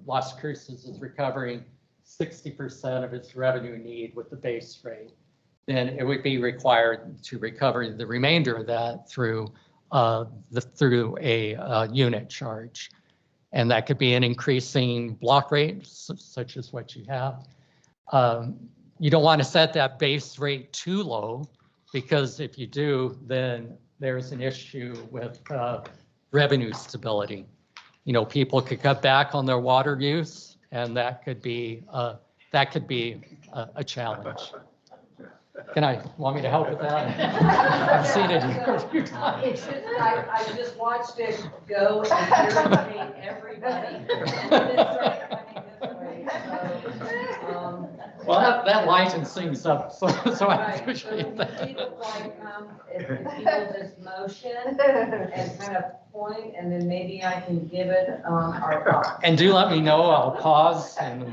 Las Cruces is recovering 60% of its revenue need with the base rate. Then it would be required to recover the remainder of that through a unit charge. And that could be an increasing block rate, such as what you have. You don't want to set that base rate too low, because if you do, then there's an issue with revenue stability. People could cut back on their water use, and that could be a challenge. Want me to help with that? I've seen it a few times. It's just, I just watched it go and irritate everybody. And then it started coming this way, so, Well, that lightens things up, so I right, appreciate so that. people like, if people just motion and kind of point, and then maybe I can give it, our thoughts. And do let me know, I'll pause and.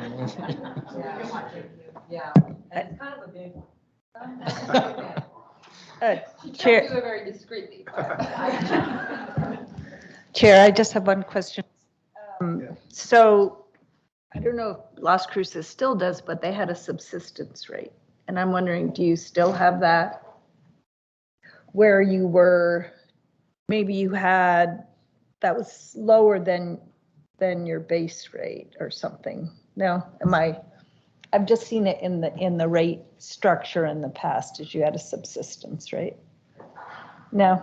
Yeah, and it's kind of a big one. Chair, Do it very discreetly. Chair, I just have one question. So I don't know if Las Cruces still does, but they had a subsistence rate. And I'm wondering, do you still have that? Where you were, maybe you had, that was lower than your base rate or something? No, I've just seen it in the rate structure in the past, as you had a subsistence rate. No?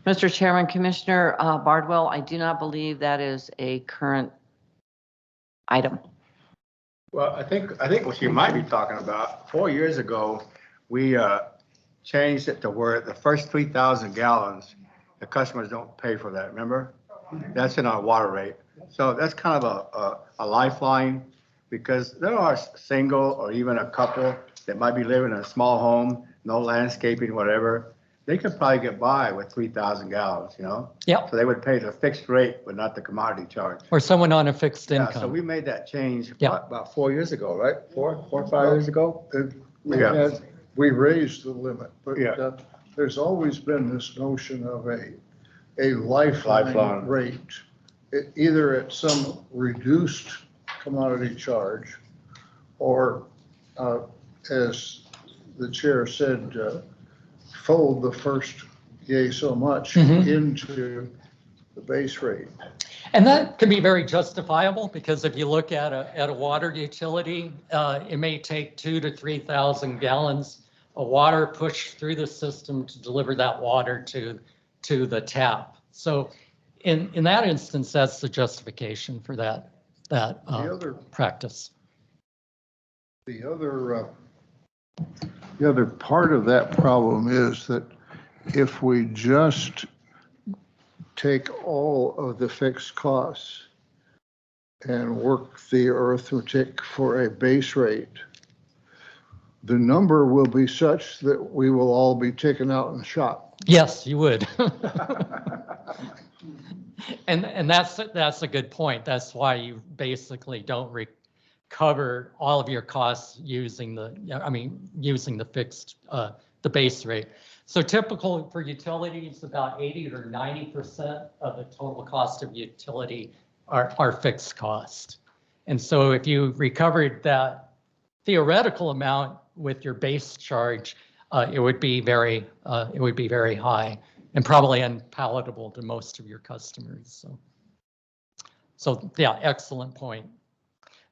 Mr. Chairman, Commissioner Bardwell, I do not believe that is a current item. Well, I think what you might be talking about, 4 years ago, we changed it to where the first 3,000 gallons, the customers don't pay for that, remember? That's in our water rate. So that's kind of a lifeline, because there are single or even a couple that might be living in a small home, no landscaping, whatever. They could probably get by with 3,000 gallons, you know? Yep. So they would pay the fixed rate, but not the commodity charge. Or someone on a fixed Yeah, so income. we made that change Yeah. about 4 years ago, right? Four or 5 years ago? Yeah. We raised the limit, but Yeah. there's always been this notion of a lifeline Lifeline. rate, either at some reduced commodity charge or, as the chair said, fold the first yay so much Mhm. into the base rate. And that can be very justifiable, because if you look at a water utility, it may take 2,000 to 3,000 gallons of water pushed through the system to deliver that water to the tap. So in that instance, that's the justification for that practice. The other part of that problem is that if we just take all of the fixed costs and work the arithmetic for a base rate, the number will be such that we will all be taken out and shot. Yes, you would. And that's a good point. That's why you basically don't recover all of your costs using the fixed, the base rate. So typical for utilities, about 80 or 90% of the total cost of utility are fixed cost. And so if you recovered that theoretical amount with your base charge, it would be very high and probably unpalatable to most of your customers. So yeah, excellent point.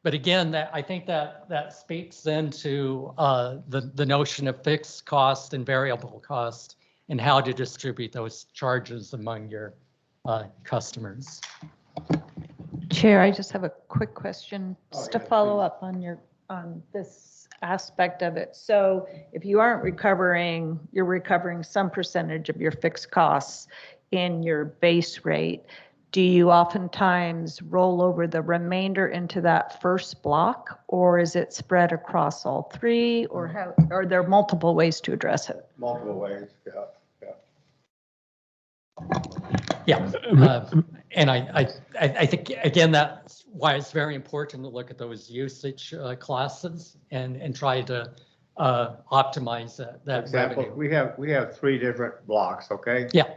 But again, I think that speaks into the notion of fixed cost and variable cost and how to distribute those charges among your customers. Chair, I just have a quick question just to follow up on this aspect of it. So if you aren't recovering, you're recovering some percentage of your fixed costs in your base rate. Do you oftentimes roll over the remainder into that first block, or is it spread across all three, or how, are there multiple ways to address it? Multiple ways, yeah. Yeah, and I think, again, that's why it's very important to look at those usage classes and try to optimize that Example, revenue. we have 3 different blocks, okay? Yeah.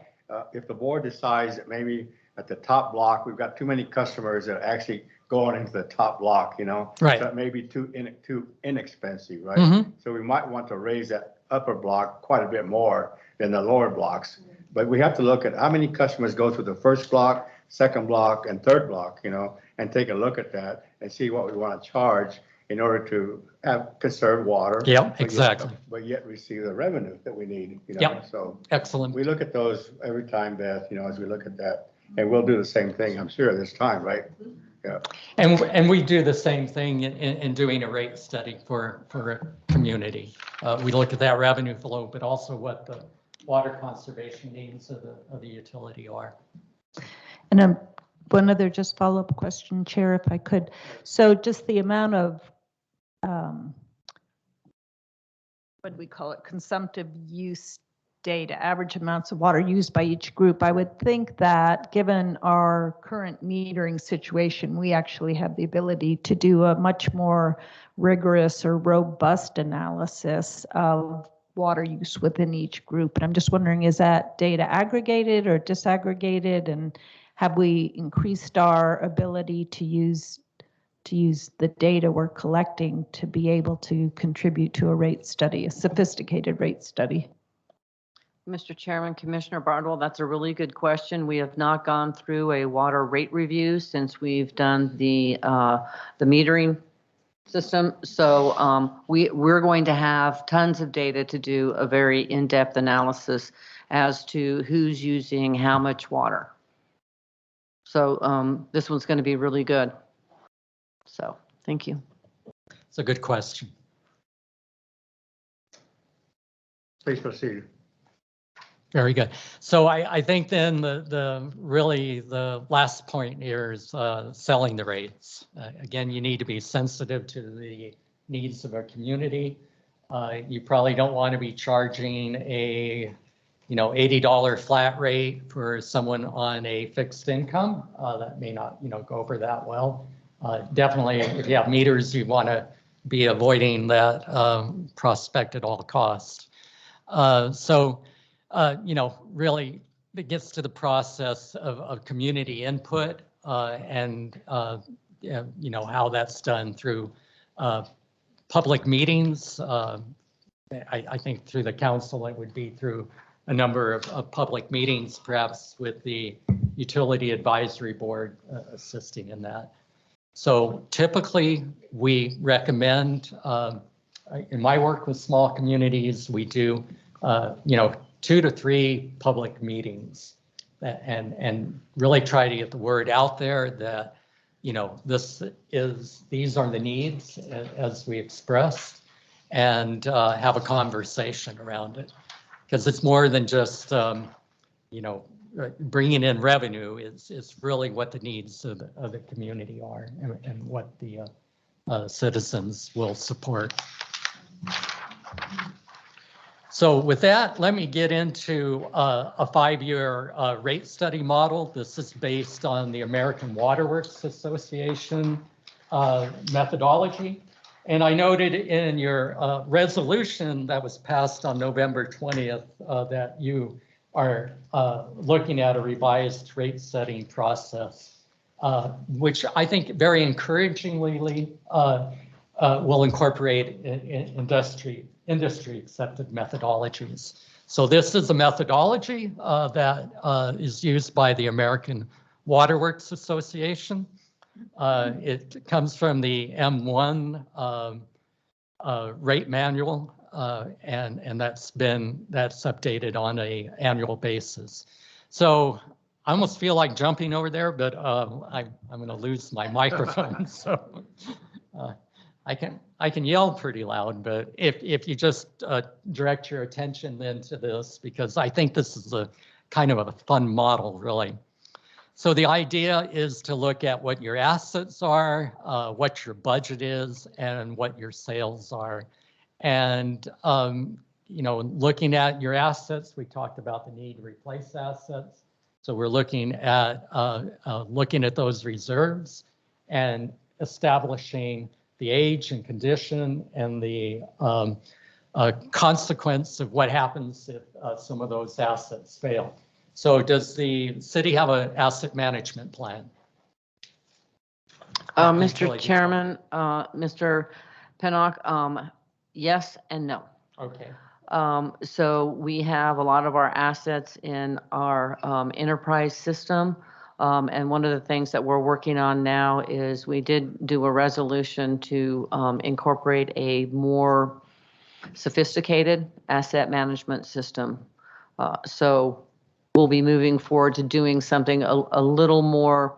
If the board decides that maybe at the top block, we've got too many customers that are actually going into the top block, you know? Right. So it may be too inexpensive, right? Mhm. So we might want to raise that upper block quite a bit more than the lower blocks. But we have to look at how many customers go through the first block, second block, and third block, you know, and take a look at that and see what we want to charge in order to have conserve water. Yeah, exactly. But yet receive the revenue that we need, you know? Yeah. So Excellent. we look at those every time, Beth, you know, as we look at that. And we'll do the same thing, I'm sure, this time, right? Yeah. And we do the same thing in doing a rate study for a community. We look at that revenue flow, but also what the water conservation needs of the utility are. And one other just follow-up question, Chair, if I could. So just the amount of, what do we call it, consumptive use data, average amounts of water used by each group, I would think that given our current metering situation, we actually have the ability to do a much more rigorous or robust analysis of water use within each group. And I'm just wondering, is that data aggregated or disaggregated? And have we increased our ability to use the data we're collecting to be able to contribute to a rate study, a sophisticated rate study? Mr. Chairman, Commissioner Bardwell, that's a really good question. We have not gone through a water rate review since we've done the metering system. So we're going to have tons of data to do a very in-depth analysis as to who's using how much water. So this one's going to be really good. So thank you. It's a good question. Please proceed. Very good. So I think then really the last point here is selling the rates. Again, you need to be sensitive to the needs of a community. You probably don't want to be charging a $80 flat rate for someone on a fixed income. That may not go over that well. Definitely, if you have meters, you want to be avoiding that prospect at all costs. Really it gets to the process of community input and how that's done through public meetings. I think through the council, it would be through a number of public meetings, perhaps with the Utility Advisory Board assisting in that. So typically we recommend, in my work with small communities, we do 2 to 3 public meetings and really try to get the word out there that, these are the needs as we expressed, and have a conversation around it. Because it's more than just, bringing in revenue. It's really what the needs of the community are and what the citizens will support. So with that, let me get into a 5-year rate study model. This is based on the American Waterworks Association methodology. And I noted in your resolution that was passed on November 20th that you are looking at a revised rate setting process, which I think very encouragingly will incorporate industry accepted methodologies. So this is a methodology that is used by the American Waterworks Association. It comes from the M1 rate manual, and that's updated on an annual basis. So I almost feel like jumping over there, but I'm going to lose my microphone. So I can yell pretty loud, but if you just direct your attention then to this, because I think this is a kind of a fun model, really. So the idea is to look at what your assets are, what your budget is, and what your sales are. And, looking at your assets, we talked about the need to replace assets. So we're looking at those reserves and establishing the age and condition and the consequence of what happens if some of those assets fail. So does the city have an asset management plan? Mr. Chairman, Mr. Pennock, yes and no. Okay. So we have a lot of our assets in our enterprise system. And one of the things that we're working on now is we did do a resolution to incorporate a more sophisticated asset management system. So we'll be moving forward to doing something a little more,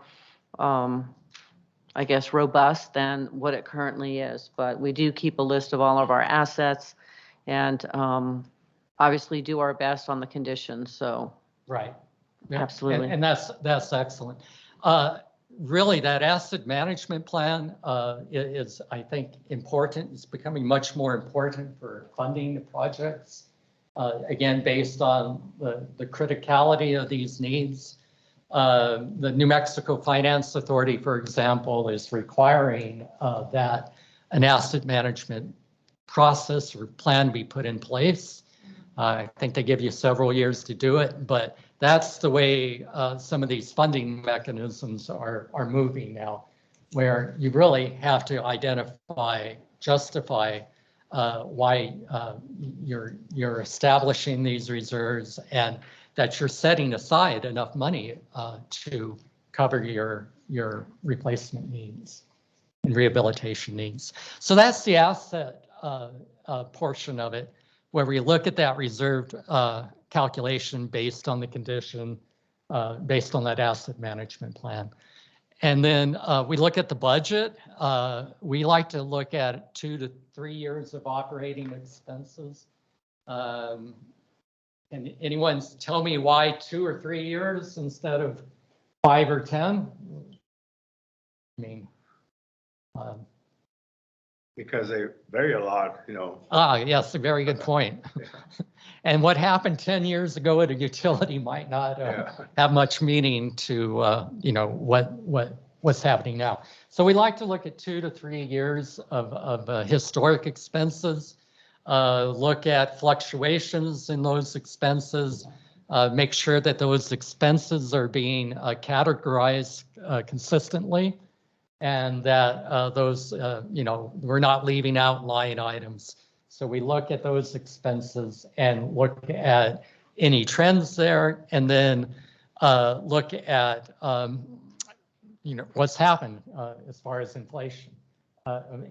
I guess, robust than what it currently is. But we do keep a list of all of our assets and obviously do our best on the conditions. So right. Yeah. Absolutely. And that's excellent. Really, that asset management plan is, I think, important. It's becoming much more important for funding the projects. Again, based on the criticality of these needs. The New Mexico Finance Authority, for example, is requiring that an asset management process or plan be put in place. I think they give you several years to do it, but that's the way some of these funding mechanisms are moving now, where you really have to justify why you're establishing these reserves and that you're setting aside enough money to cover your replacement needs and rehabilitation needs. So that's the asset portion of it, where we look at that reserve calculation based on the condition, based on that asset management plan. And then we look at the budget. We like to look at 2 to 3 years of operating expenses. Can anyone tell me why 2 or 3 years instead of 5 or 10? I mean, Because they vary a lot, you know. yes, a very good point. And what happened 10 years ago at a utility might not have much meaning to, you know, what's happening now. So we like to look at 2 to 3 years of historic expenses, look at fluctuations in those expenses, make sure that those expenses are being categorized consistently, and that those, you know, we're not leaving out line items. So we look at those expenses and look at any trends there, and then look at, you know, what's happened as far as inflation,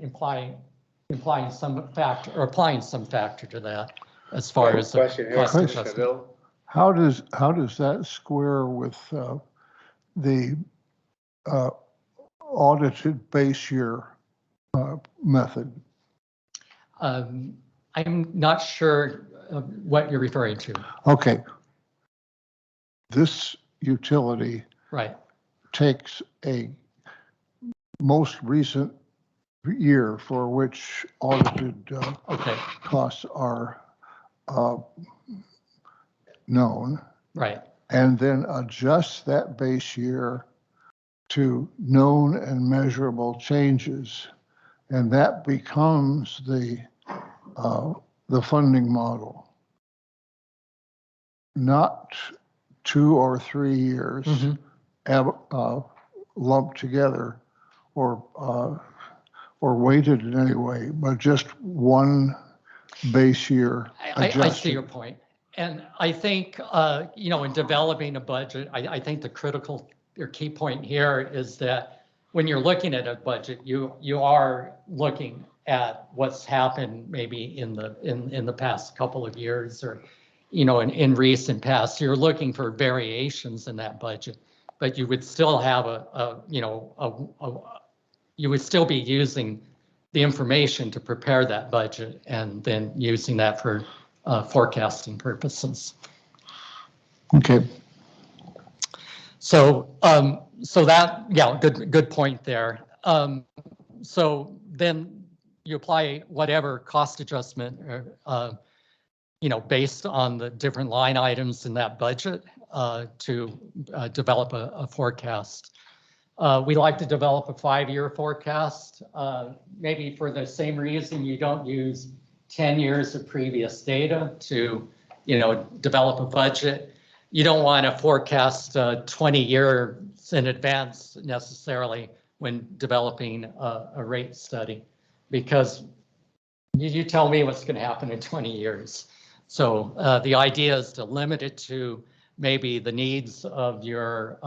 implying some factor or applying some factor to that as far as the Question here, cost Commissioner adjustment. Bill. How does that square with the audited base year method? I'm not sure what you're referring to. Okay. This utility Right. takes a most recent year for which audited Okay. costs are known, Right. and then adjusts that base year to known and measurable changes, and that becomes the funding model. Not 2 or 3 years lumped together or weighted in any way, but just one base year adjusted. I see your point. And I think, you know, in developing a budget, I think the critical or key point here is that when you're looking at a budget, you are looking at what's happened maybe in the past couple of years, or, you know, in recent past. You're looking for variations in that budget, but you would still have you would still be using the information to prepare that budget and then using that for forecasting purposes. Okay. So, so that, yeah, good point there. So then you apply whatever cost adjustment, you know, based on the different line items in that budget to develop a forecast. We like to develop a 5-year forecast, maybe for the same reason you don't use 10 years of previous data to, you know, develop a budget. You don't want to forecast 20 years in advance necessarily when developing a rate study, because you tell me what's going to happen in 20 years. So the idea is to limit it to maybe the needs of your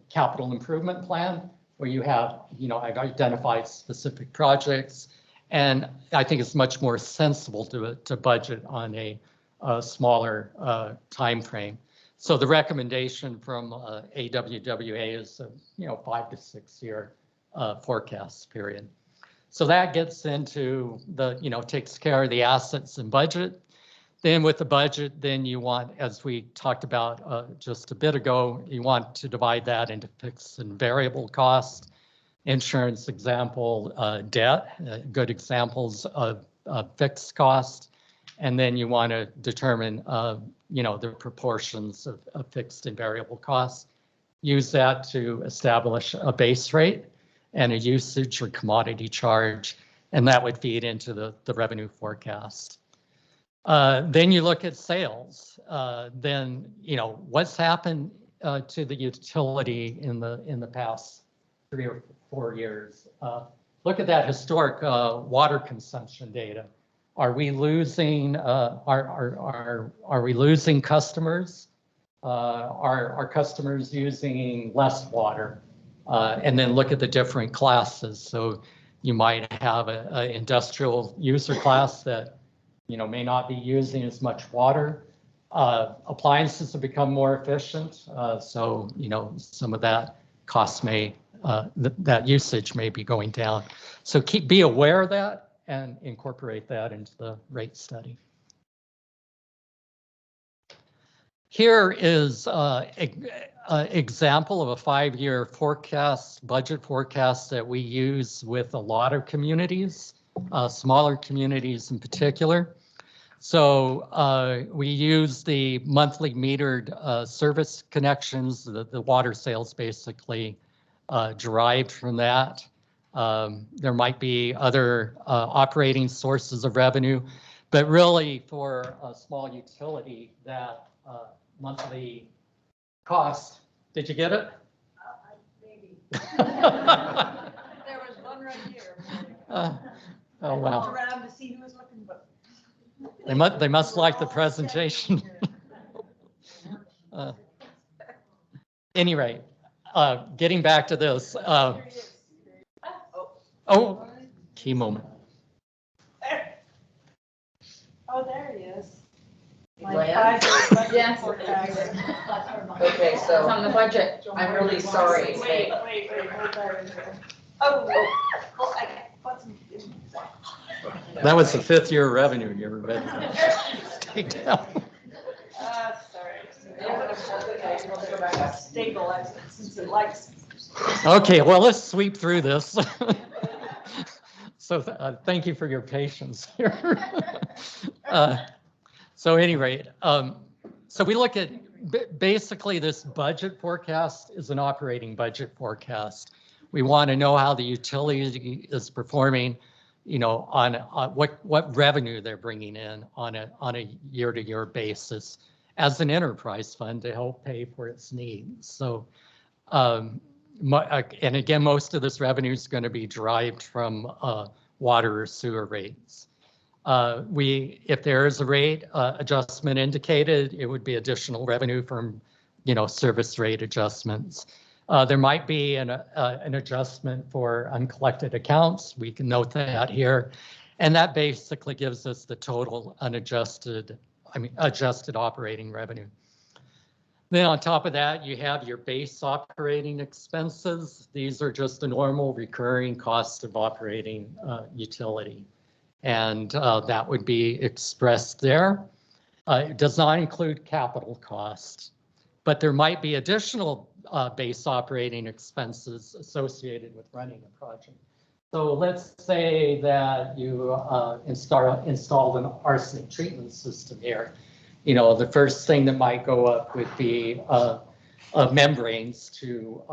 capital improvement plan, where you have, you know, I've identified specific projects, and I think it's much more sensible to budget on a smaller time frame. So the recommendation from AWWA is a, you know, 5 to 6 year forecast period. So that gets into the, you know, takes care of the assets and budget. Then with the budget, then you want, as we talked about just a bit ago, you want to divide that into fixed and variable costs. Insurance example, debt, good examples of fixed cost. And then you want to determine, you know, the proportions of fixed and variable costs. Use that to establish a base rate and a usage or commodity charge, and that would feed into the revenue forecast. Then you look at sales. Then, you know, what's happened to the utility in the past 3 or 4 years. look at that historic water consumption data. Are we losing are we losing customers? Are customers using less water? And then look at the different classes. So you might have an industrial user class that may not be using as much water. Appliances have become more efficient, so some of that cost may that usage may be going down. So be aware of that and incorporate that into the rate study. Here is an example of a 5-year forecast, budget forecast that we use with a lot of communities, smaller communities in particular. So we use the monthly metered service connections, the water sales basically derived from that. There might be other operating sources of revenue, but really for a small utility, that monthly cost, did you get it? Maybe. There was one right here. Oh, I looked wow. around to see who was looking, but. They must like the presentation. Any rate, getting back to this. Oh, key moment. Oh, there he is. My Land? 5-year budget Yes. forecast. Okay, It's so on the budget. I'm really sorry. Wait, hold that. Oh, what's? That was the 5th year revenue you ever read. Take down. Sorry. Stable, since it likes. Okay, well, let's sweep through this. So thank you for your patience here. So at any rate, so we look at basically this budget forecast is an operating budget forecast. We want to know how the utility is performing, on what revenue they're bringing in on a year-to-year basis as an enterprise fund to help pay for its needs. So, and again, most of this revenue is going to be derived from water or sewer rates. If there is a rate adjustment indicated, it would be additional revenue from, service rate adjustments. There might be an adjustment for uncollected accounts. We can note that here. And that basically gives us the total adjusted operating revenue. Then on top of that, you have your base operating expenses. These are just the normal recurring costs of operating utility. And that would be expressed there. It does not include capital costs, but there might be additional base operating expenses associated with running a project. So let's say that you installed an arsenic treatment system here. The first thing that might go up would be membranes to,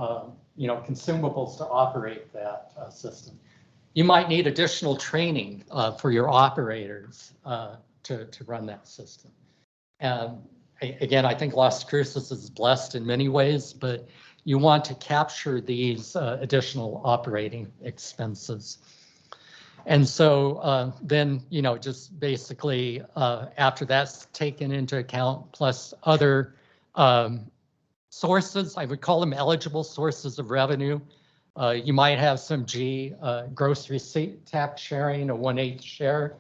consumables to operate that system. You might need additional training for your operators to run that system. Again, I think Las Cruces is blessed in many ways, but you want to capture these additional operating expenses. And so then, just basically after that's taken into account, plus other sources, I would call them eligible sources of revenue. You might have some gross receipt tax sharing, a 1/8 share,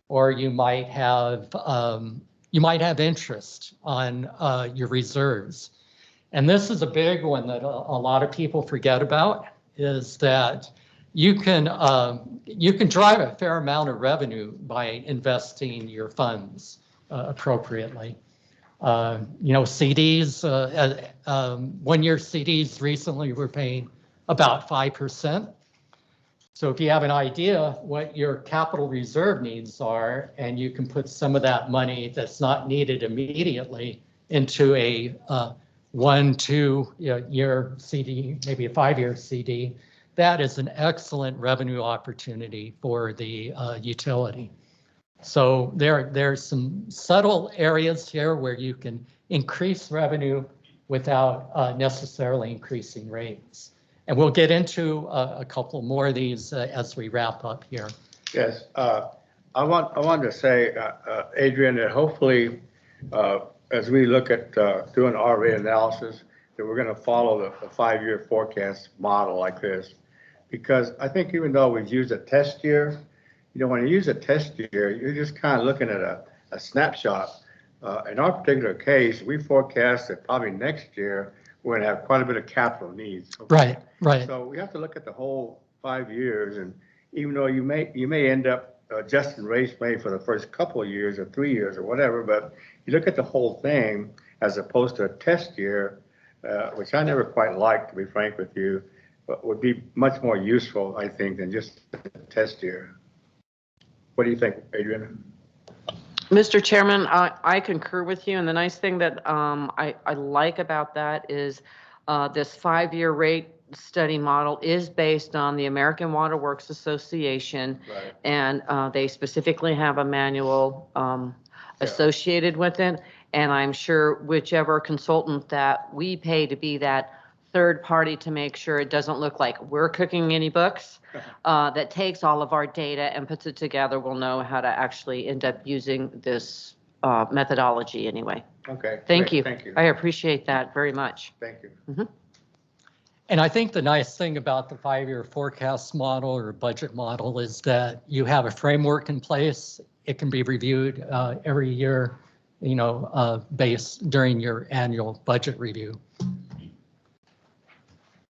or you might have interest on your reserves. And this is a big one that a lot of people forget about, is that you can drive a fair amount of revenue by investing your funds appropriately. CDs, 1-year CDs recently were paying about 5%. So if you have an idea what your capital reserve needs are, and you can put some of that money that's not needed immediately into a 1-2-year CD, maybe a 5-year CD, that is an excellent revenue opportunity for the utility. So there's some subtle areas here where you can increase revenue without necessarily increasing rates. And we'll get into a couple more of these as we wrap up here. Yes, I wanted to say, Adrian, that hopefully, as we look at doing our rate analysis, that we're going to follow the 5-year forecast model like this. Because I think even though we've used a test year, when you use a test year, you're just kind of looking at a snapshot. In our particular case, we forecast that probably next year, we're going to have quite a bit of capital needs. Okay? Right. So we have to look at the whole 5 years, and even though you may end up adjusting rates maybe for the first couple of years or 3 years or whatever, but you look at the whole thing as opposed to a test year, which I never quite liked, to be frank with you, but would be much more useful, I think, than just a test year. What do you think, Adrian? Mr. Chairman, I concur with you, and the nice thing that I like about that is this 5-year rate study model is based on the American Water Works Association, Right. and they specifically have a manual associated with it, and I'm sure whichever consultant that we pay to be that third party to make sure it doesn't look like we're cooking any books, that takes all of our data and puts it together, will know how to actually end up using this methodology anyway. Okay. Thank great, you. Thank you. I appreciate that very much. Thank you. And I think the nice thing about the 5-year forecast model or budget model is that you have a framework in place. It can be reviewed every year, based during your annual budget review.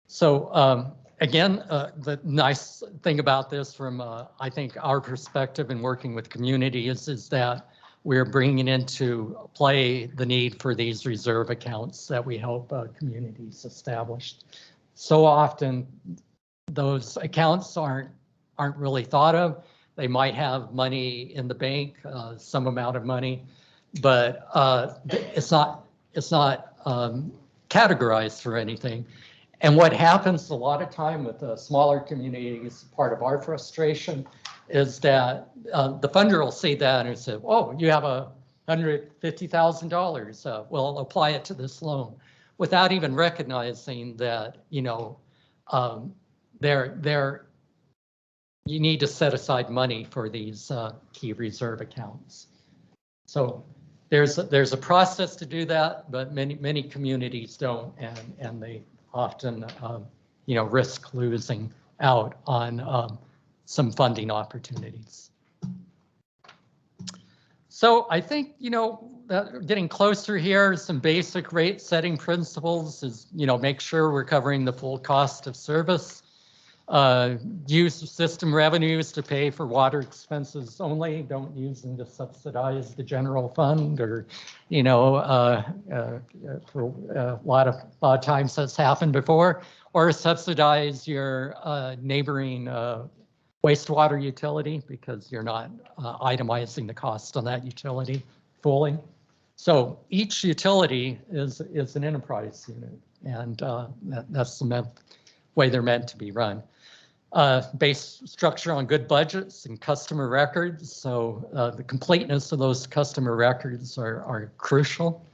So again, the nice thing about this from, I think, our perspective in working with communities is that we're bringing into play the need for these reserve accounts that we help communities establish. So often, those accounts aren't really thought of. They might have money in the bank, some amount of money, but it's not categorized for anything. And what happens a lot of time with the smaller communities, part of our frustration, is that the funder will see that and say, "Oh, you have $150,000. Well, apply it to this loan," without even recognizing that you need to set aside money for these key reserve accounts. So there's a process to do that, but many communities don't, and they often risk losing out on some funding opportunities. So I think getting closer here, some basic rate setting principles is make sure we're covering the full cost of service. Use system revenues to pay for water expenses only. Don't use them to subsidize the general fund, or for a lot of times that's happened before, or subsidize your neighboring wastewater utility because you're not itemizing the cost on that utility fully. So each utility is an enterprise unit, and that's the way they're meant to be run. Base structure on good budgets and customer records. So the completeness of those customer records are crucial.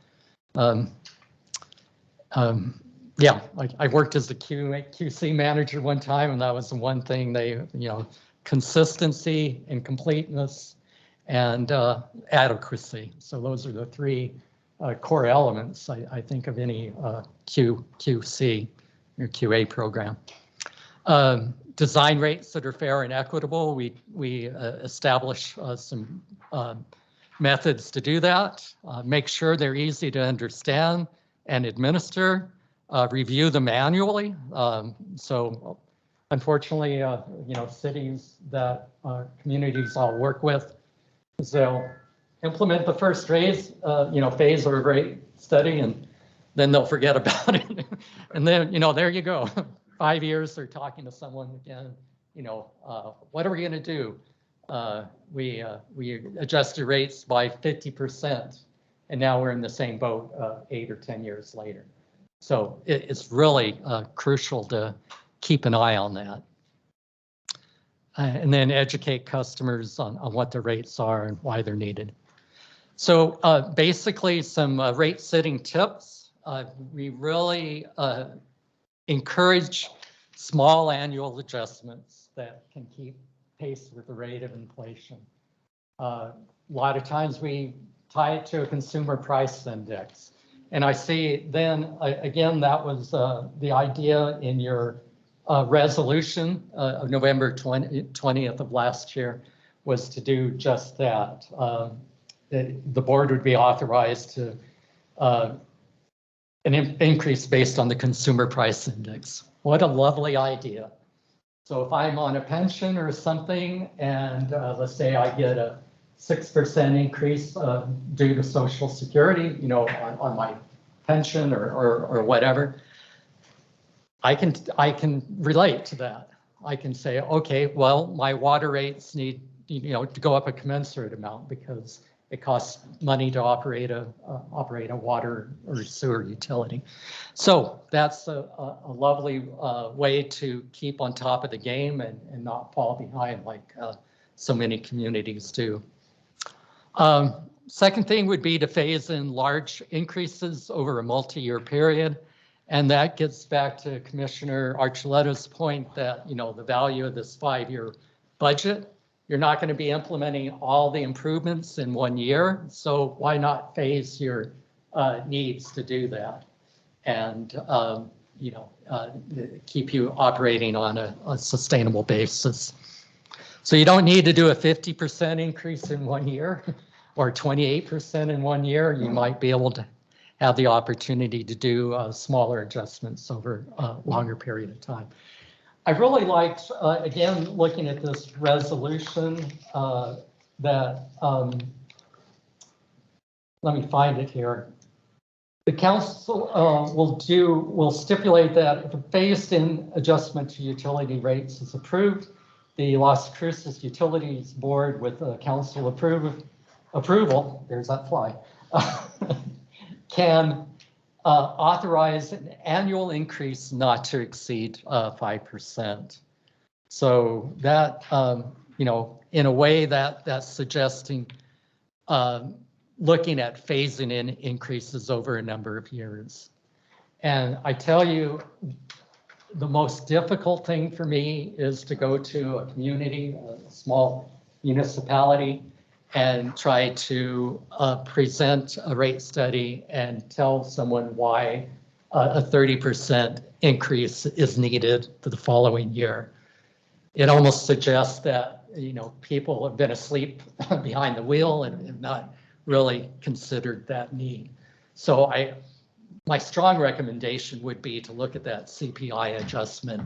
Yeah, I worked as a QC manager one time, and that was the one thing consistency and completeness and adequacy. So those are the three core elements, I think, of any QC or QA program. Design rates that are fair and equitable. We establish some methods to do that. Make sure they're easy to understand and administer. Review them annually. So unfortunately, cities that communities all work with, they'll implement the first phase of a rate study, and then they'll forget about it. And then, there you go. 5 years, they're talking to someone again, what are we going to do? We adjusted rates by 50%, and now we're in the same boat 8 or 10 years later. So it's really crucial to keep an eye on that. And then educate customers on what the rates are and why they're needed. So basically some rate setting tips. We really encourage small annual adjustments that can keep pace with the rate of inflation. A lot of times we tie it to a consumer price index. And I see then, again, that was the idea in your resolution of November 20th of last year, was to do just that. The board would be authorized to an increase based on the consumer price index. What a lovely idea. So if I'm on a pension or something, and let's say I get a 6% increase due to Social Security, you know, on my pension or whatever, I can relate to that. I can say, okay, well, my water rates need, you know, to go up a commensurate amount because it costs money to operate a water or sewer utility. So that's a lovely way to keep on top of the game and not fall behind like so many communities do. Second thing would be to phase in large increases over a multi-year period. And that gets back to Commissioner Archuletta's point that, you know, the value of this 5-year budget, you're not going to be implementing all the improvements in 1 year. So why not phase your needs to do that and, you know, keep you operating on a sustainable basis. So you don't need to do a 50% increase in 1 year or 28% in 1 year. You might be able to have the opportunity to do smaller adjustments over a longer period of time. I really liked, again, looking at this resolution that, let me find it here. The council will stipulate that if a phased-in adjustment to utility rates is approved, the Las Cruces Utilities Board with council approval, there's that fly, can authorize an annual increase not to exceed 5%. So that, you know, in a way that's suggesting looking at phasing in increases over a number of years. And I tell you, the most difficult thing for me is to go to a community, a small municipality, and try to present a rate study and tell someone why a 30% increase is needed for the following year. It almost suggests that, you know, people have been asleep behind the wheel and have not really considered that need. So my strong recommendation would be to look at that CPI adjustment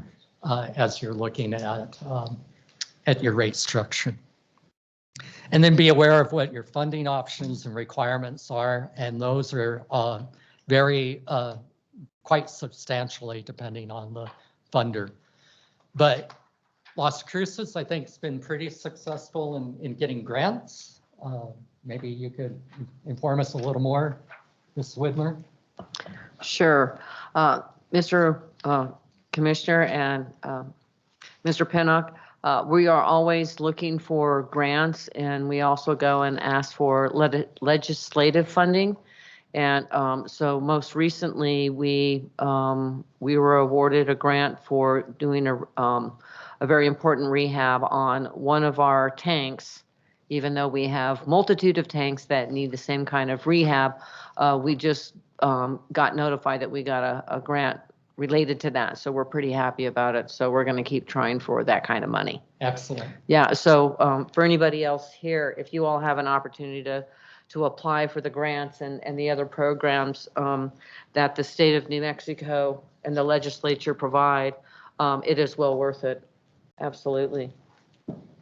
as you're looking at your rate structure. And then be aware of what your funding options and requirements are. And those are very quite substantially depending on the funder. But Las Cruces, I think, has been pretty successful in getting grants. Maybe you could inform us a little more, Ms. Widmer. Sure. Mr. Commissioner and Mr. Pinnock, we are always looking for grants, and we also go and ask for legislative funding. And so most recently, we were awarded a grant for doing a very important rehab on one of our tanks. Even though we have multitude of tanks that need the same kind of rehab, we just got notified that we got a grant related to that. So we're pretty happy about it. So we're going to keep trying for that kind of money. Excellent. Yeah. So for anybody else here, if you all have an opportunity to apply for the grants and the other programs that the state of New Mexico and the legislature provide, it is well worth it. Absolutely.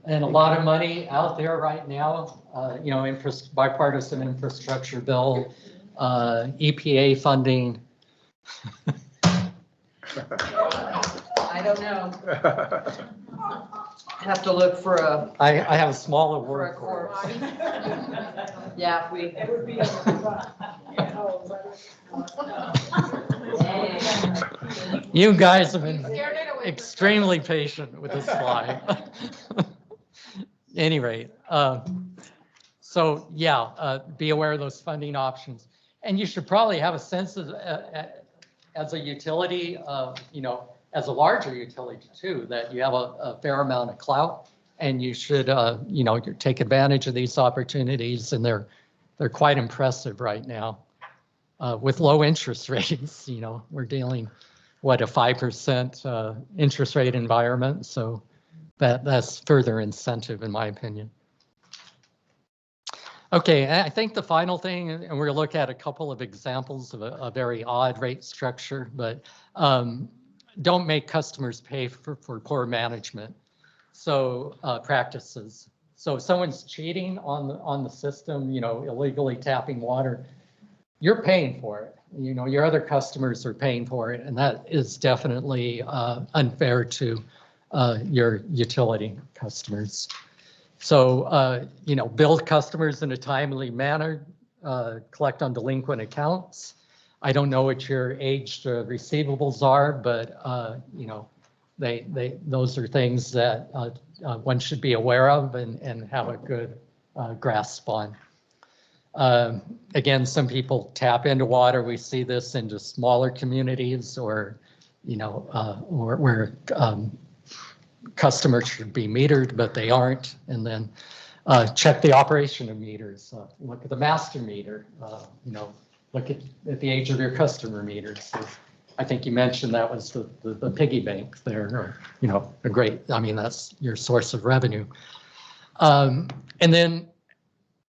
And a lot of money out there right now, you know, bipartisan infrastructure bill, EPA funding. I don't know. Have to look for a. I have a smaller word for it. Yeah, we. It would be. You guys have been extremely patient with this slide. Any rate, so yeah, be aware of those funding options. And you should probably have a sense of, as a utility, you know, as a larger utility too, that you have a fair amount of clout and you should, you know, take advantage of these opportunities, and they're quite impressive right now. With low interest rates, you know, we're dealing, what, a 5% interest rate environment. So that's further incentive in my opinion. Okay, I think the final thing, and we're gonna look at a couple of examples of a very odd rate structure, but don't make customers pay for poor management. So practices. So if someone's cheating on the system, you know, illegally tapping water, you're paying for it. You know, your other customers are paying for it, and that is definitely unfair to your utility customers. So, you know, bill customers in a timely manner, collect on delinquent accounts. I don't know what your aged receivables are, but, you know, those are things that one should be aware of and have a good grasp on. Again, some people tap into water. We see this into smaller communities, or, you know, or where customers should be metered, but they aren't. And then check the operation of meters. Look at the master meter. You know, look at the age of your customer meters. So I think you mentioned that was the piggy bank there, or, you know, a great, I mean, that's your source of revenue. And then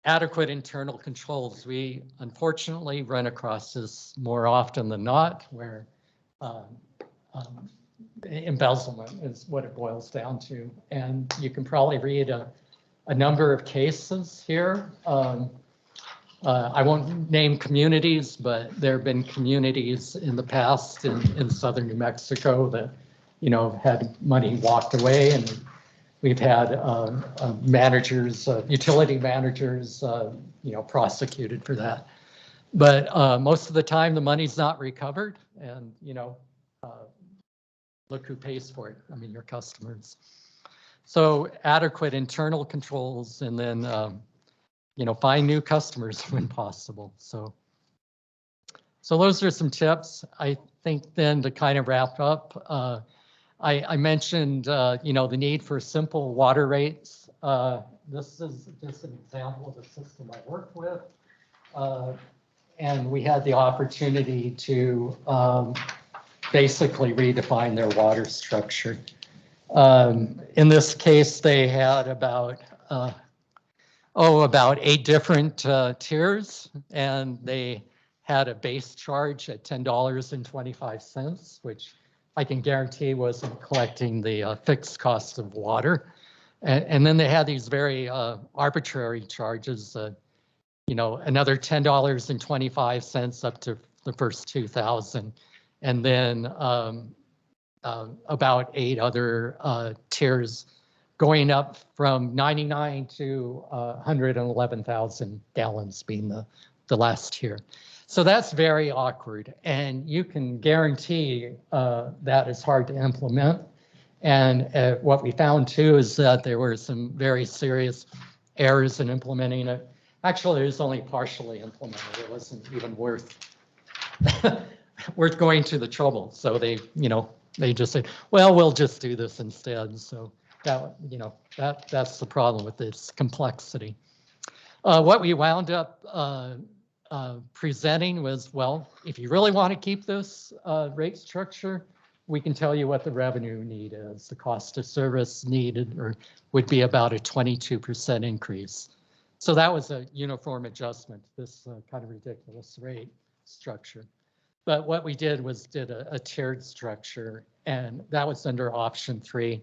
adequate internal controls. We unfortunately run across this more often than not, where embezzlement is what it boils down to. And you can probably read a number of cases here. I won't name communities, but there have been communities in the past in southern New Mexico that, you know, had money walked away, and we've had managers, utility managers, you know, prosecuted for that. But most of the time, the money's not recovered, and, you know, look who pays for it. I mean, your customers. So adequate internal controls, and then, you know, find new customers when possible. So those are some tips. I think then to kind of wrap up, I mentioned, you know, the need for simple water rates. This is just an example of a system I worked with. And we had the opportunity to basically redefine their water structure. In this case, they had about 8 different tiers, and they had a base charge at $10.25, which I can guarantee wasn't collecting the fixed cost of water. And then they had these very arbitrary charges, you know, another $10.25 up to the first 2,000. And then about 8 other tiers going up from 99 to 111,000 gallons being the last tier. So that's very awkward, and you can guarantee that is hard to implement. And what we found too is that there were some very serious errors in implementing it. Actually, it was only partially implemented. It wasn't even worth going to the trouble. So they, you know, they just said, well, we'll just do this instead. So that, you know, that's the problem with this complexity. What we wound up presenting was, well, if you really want to keep this rate structure, we can tell you what the revenue need is. The cost of service needed would be about a 22% increase. So that was a uniform adjustment, this kind of ridiculous rate structure. But what we did was a tiered structure, and that was under option 3.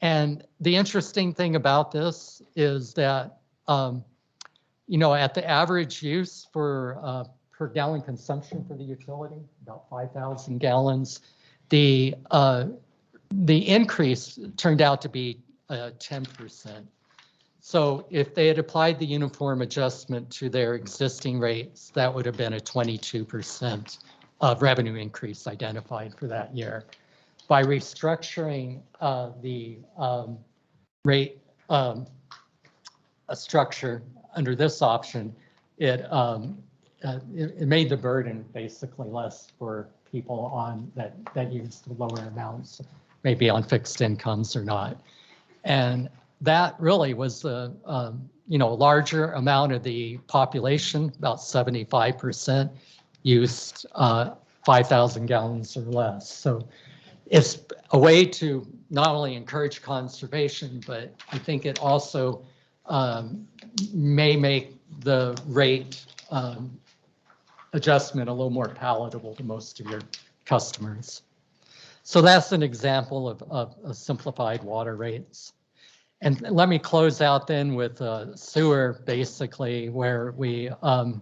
And the interesting thing about this is that, you know, at the average use for per gallon consumption for the utility, about 5,000 gallons, the increase turned out to be 10%. So if they had applied the uniform adjustment to their existing rates, that would have been a 22% revenue increase identified for that year. By restructuring the rate structure under this option, it made the burden basically less for people on that use the lower amounts, maybe on fixed incomes or not. And that really was a larger amount of the population, about 75% used 5,000 gallons or less. So it's a way to not only encourage conservation, but I think it also may make the rate adjustment a little more palatable to most of your customers. So that's an example of simplified water rates. And let me close out then with sewer, basically, where we, a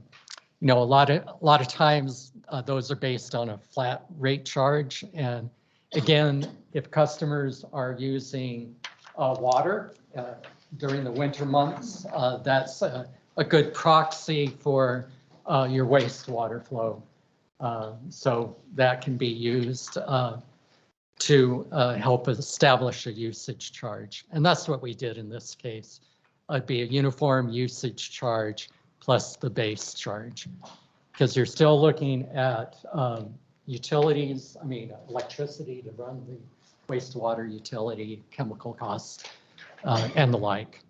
lot of times those are based on a flat rate charge. And again, if customers are using water during the winter months, that's a good proxy for your wastewater flow. So that can be used to help establish a usage charge. And that's what we did in this case. It'd be a uniform usage charge plus the base charge. Because you're still looking at utilities, electricity to run the wastewater utility, chemical costs, and the like.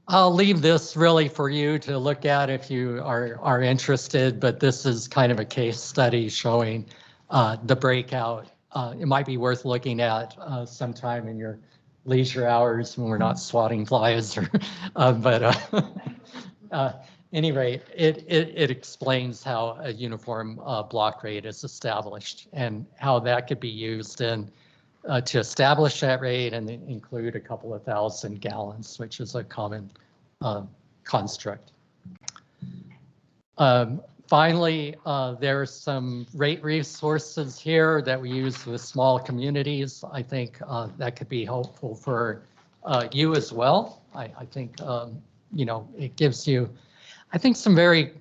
I'll leave this really for you to look at if you are interested, but this is kind of a case study showing the breakout. It might be worth looking at sometime in your leisure hours when we're not swatting flies, or, any rate, it explains how a uniform block rate is established and how that could be used in to establish that rate and include a couple of thousand gallons, which is a common construct. Finally, there's some rate resources here that we use with small communities. I think that could be helpful for you as well. I think, it gives you, I think, some very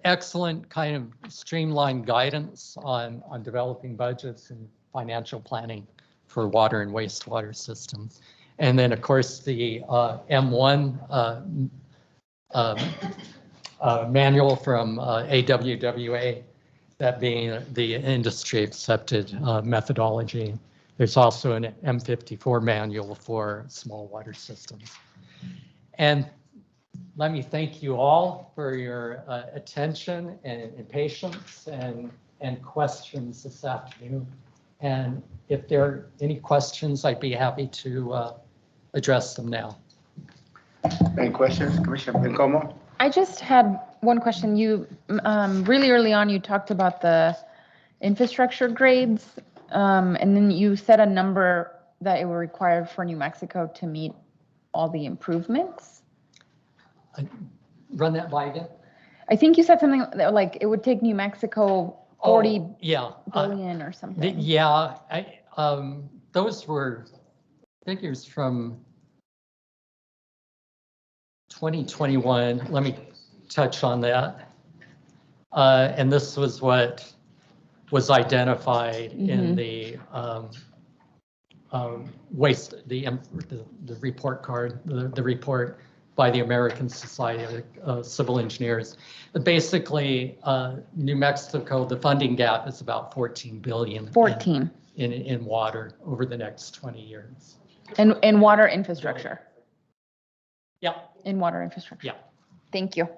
excellent kind of streamlined guidance on developing budgets and financial planning for water and wastewater systems. And then, of course, the M1 manual from AWWA, that being the industry accepted methodology. There's also an M54 manual for small water systems. And let me thank you all for your attention and patience and questions this afternoon. And if there are any questions, I'd be happy to address them now. Any questions, Commissioner Bencomo? I just had one question. You, really early on, you talked about the infrastructure grades, and then you said a number that it were required for New Mexico to meet all the improvements. Run that by again. I think you said something like it would take New Mexico 40 billion or something. Those were figures from 2021. Let me touch on that. And this was what was identified in the the report card, the report by the American Society of Civil Engineers. But basically, New Mexico, the funding gap is about 14 billion. 14. In water over the next 20 years. And water infrastructure. Yeah. In water infrastructure. Yeah. Thank you.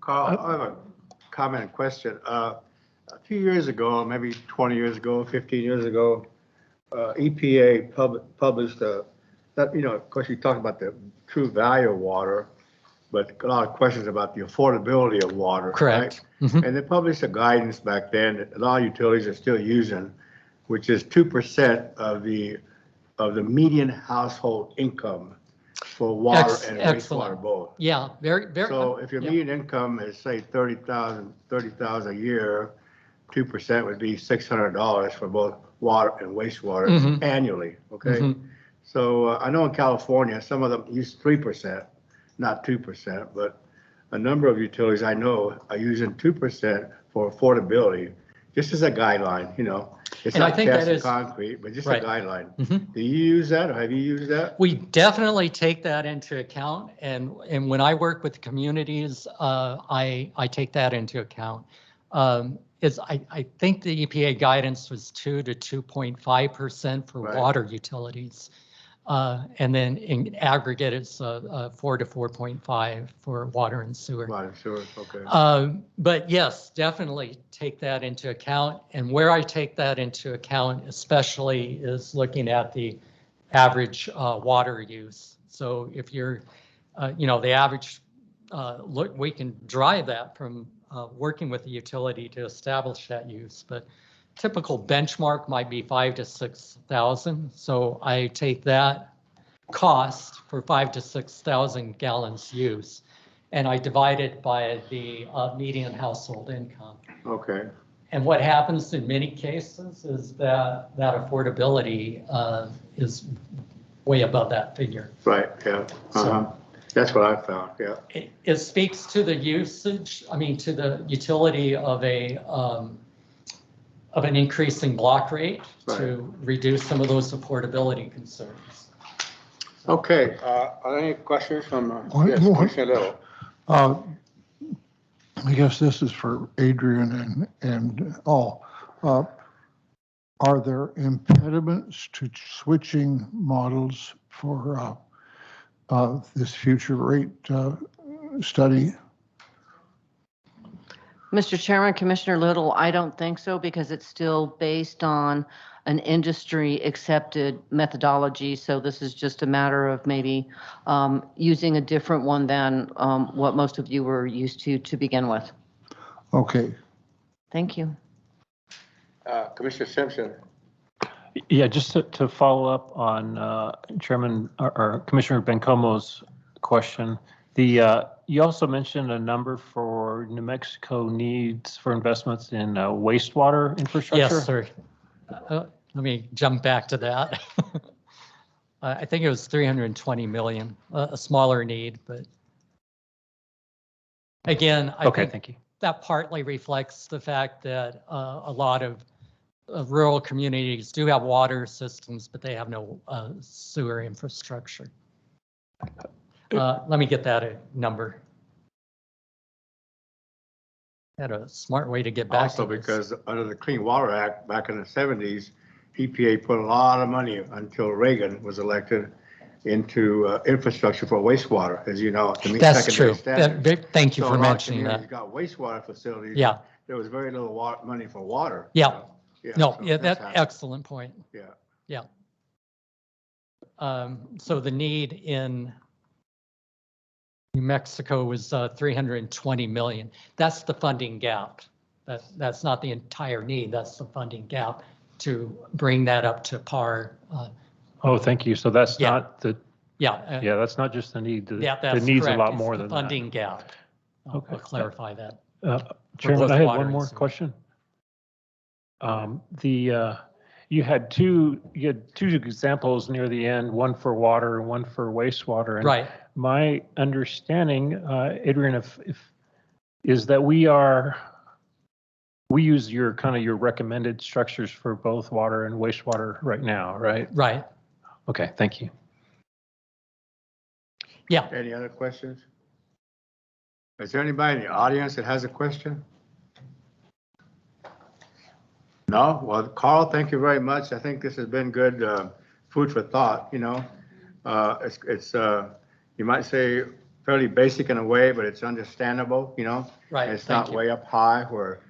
Carl, I have a comment and question. A few years ago, maybe 20 years ago, 15 years ago, EPA published that, of course, you talk about the true value of water, but a lot of questions about the affordability of water. Correct. Right? And they published a guidance back then that a lot of utilities are still using, which is 2% of the median household income for water and wastewater both. Yeah, very. So if your median income is, say, $30,000 a year, 2% would be $600 for both water and wastewater annually. Okay. So I know in California, some of them use 3%, not 2%, but a number of utilities I know are using 2% for affordability, just as a guideline, It's And I not think that cast in is- concrete, but just a Right. guideline. Mhm. Do you use that or have you used that? We definitely take that into account, and when I work with communities, I take that into account. I think the EPA guidance was 2 to 2.5% for Right. water utilities. And then in aggregate, it's 4 to 4.5 for water and sewer. Right, sure, okay. But yes, definitely take that into account. And where I take that into account especially is looking at the average water use. So if you're, the average, look, we can drive that from working with the utility to establish that use, but typical benchmark might be 5,000 to 6,000. So I take that cost for 5,000 to 6,000 gallons use, and I divide it by the median household income. Okay, And what happens in many cases is that affordability is way above that figure. right, yeah. Uh-huh. That's what I found, yeah. It speaks to the usage, to the utility of an increasing block rate to reduce some of those affordability concerns. Okay, are there any questions from, One yes, more. Commissioner Little? I guess this is for Adrian and all. Are there impediments to switching models for this future rate study? Mr. Chairman, Commissioner Little, I don't think so because it's still based on an industry accepted methodology. So this is just a matter of maybe using a different one than what most of you were used to begin with. Okay. Thank you. Commissioner Simpson? Yeah, just to follow up on Chairman or Commissioner Bencomo's question, you also mentioned a number for New Mexico needs for investments in wastewater infrastructure. Yes, sir. Let me jump back to that. I think it was 320 million, a smaller need, but again, I think Thank you. that partly reflects the fact that a lot of rural communities do have water systems, but they have no sewer infrastructure. Let me get that a number. Had a smart way to get back Also, to this. because under the Clean Water Act back in the 70s, EPA put a lot of money until Reagan was elected into infrastructure for wastewater, as you know, to meet That's secondary true. standards. Thank you So for a lot of mentioning communities that. got wastewater facilities. Yeah. There was very little money for water. Yeah. Yeah, No, so yeah, that's that's happened. excellent point. Yeah. Yeah. So the need in New Mexico was 320 million. That's the funding gap. That's not the entire need. That's the funding gap to bring that up to par. Oh, thank you. So that's Yeah. not the, Yeah. yeah, that's not just the need. The That's need's correct. a lot It's more the than funding gap. Okay. I'll clarify that. that. Chairman, both I had water one and more sewer. question. You had two examples near the end, one for water and one for wastewater. And Right. my understanding, Adrian, is that we use your recommended structures for both water and wastewater right now, right? Right. Okay, thank you. Yeah. Any other questions? Is there anybody in the audience that has a question? No? Well, Carl, thank you very much. I think this has been good food for thought, It's you might say fairly basic in a way, but it's understandable, Right. It's Thank not you. way up high where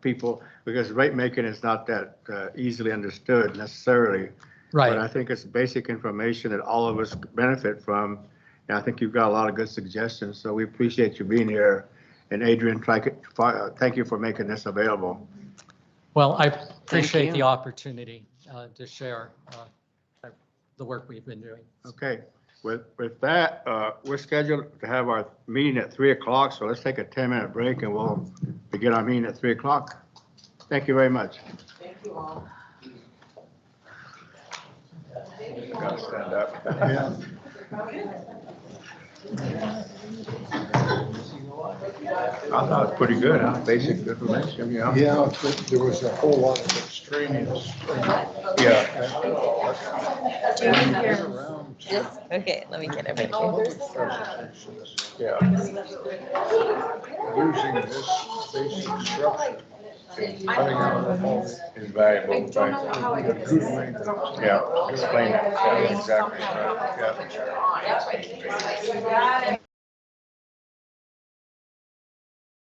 people, because rate making is not that easily understood necessarily. But I Right. think it's basic information that all of us benefit from. And I think you've got a lot of good suggestions, so we appreciate you being here. And Adrian, thank you for making this available. Well, I appreciate you. the opportunity to share the work we've been doing. Okay, with that, we're scheduled to have our meeting at 3 o'clock, so let's take a 10-minute break and we'll begin our meeting at 3 o'clock. Thank you very much. Thank you all. Gotta stand up. Yeah. I thought it was pretty good, huh? Basic information, you know? Yeah, there was a whole lot of extraneous. Yeah. When you get around to Yes, okay, let me get it. public presentations, Yeah. using this basic structure, cutting out all the Invaluable, right? good language. Yeah, explain it, yeah, exactly, right, yeah.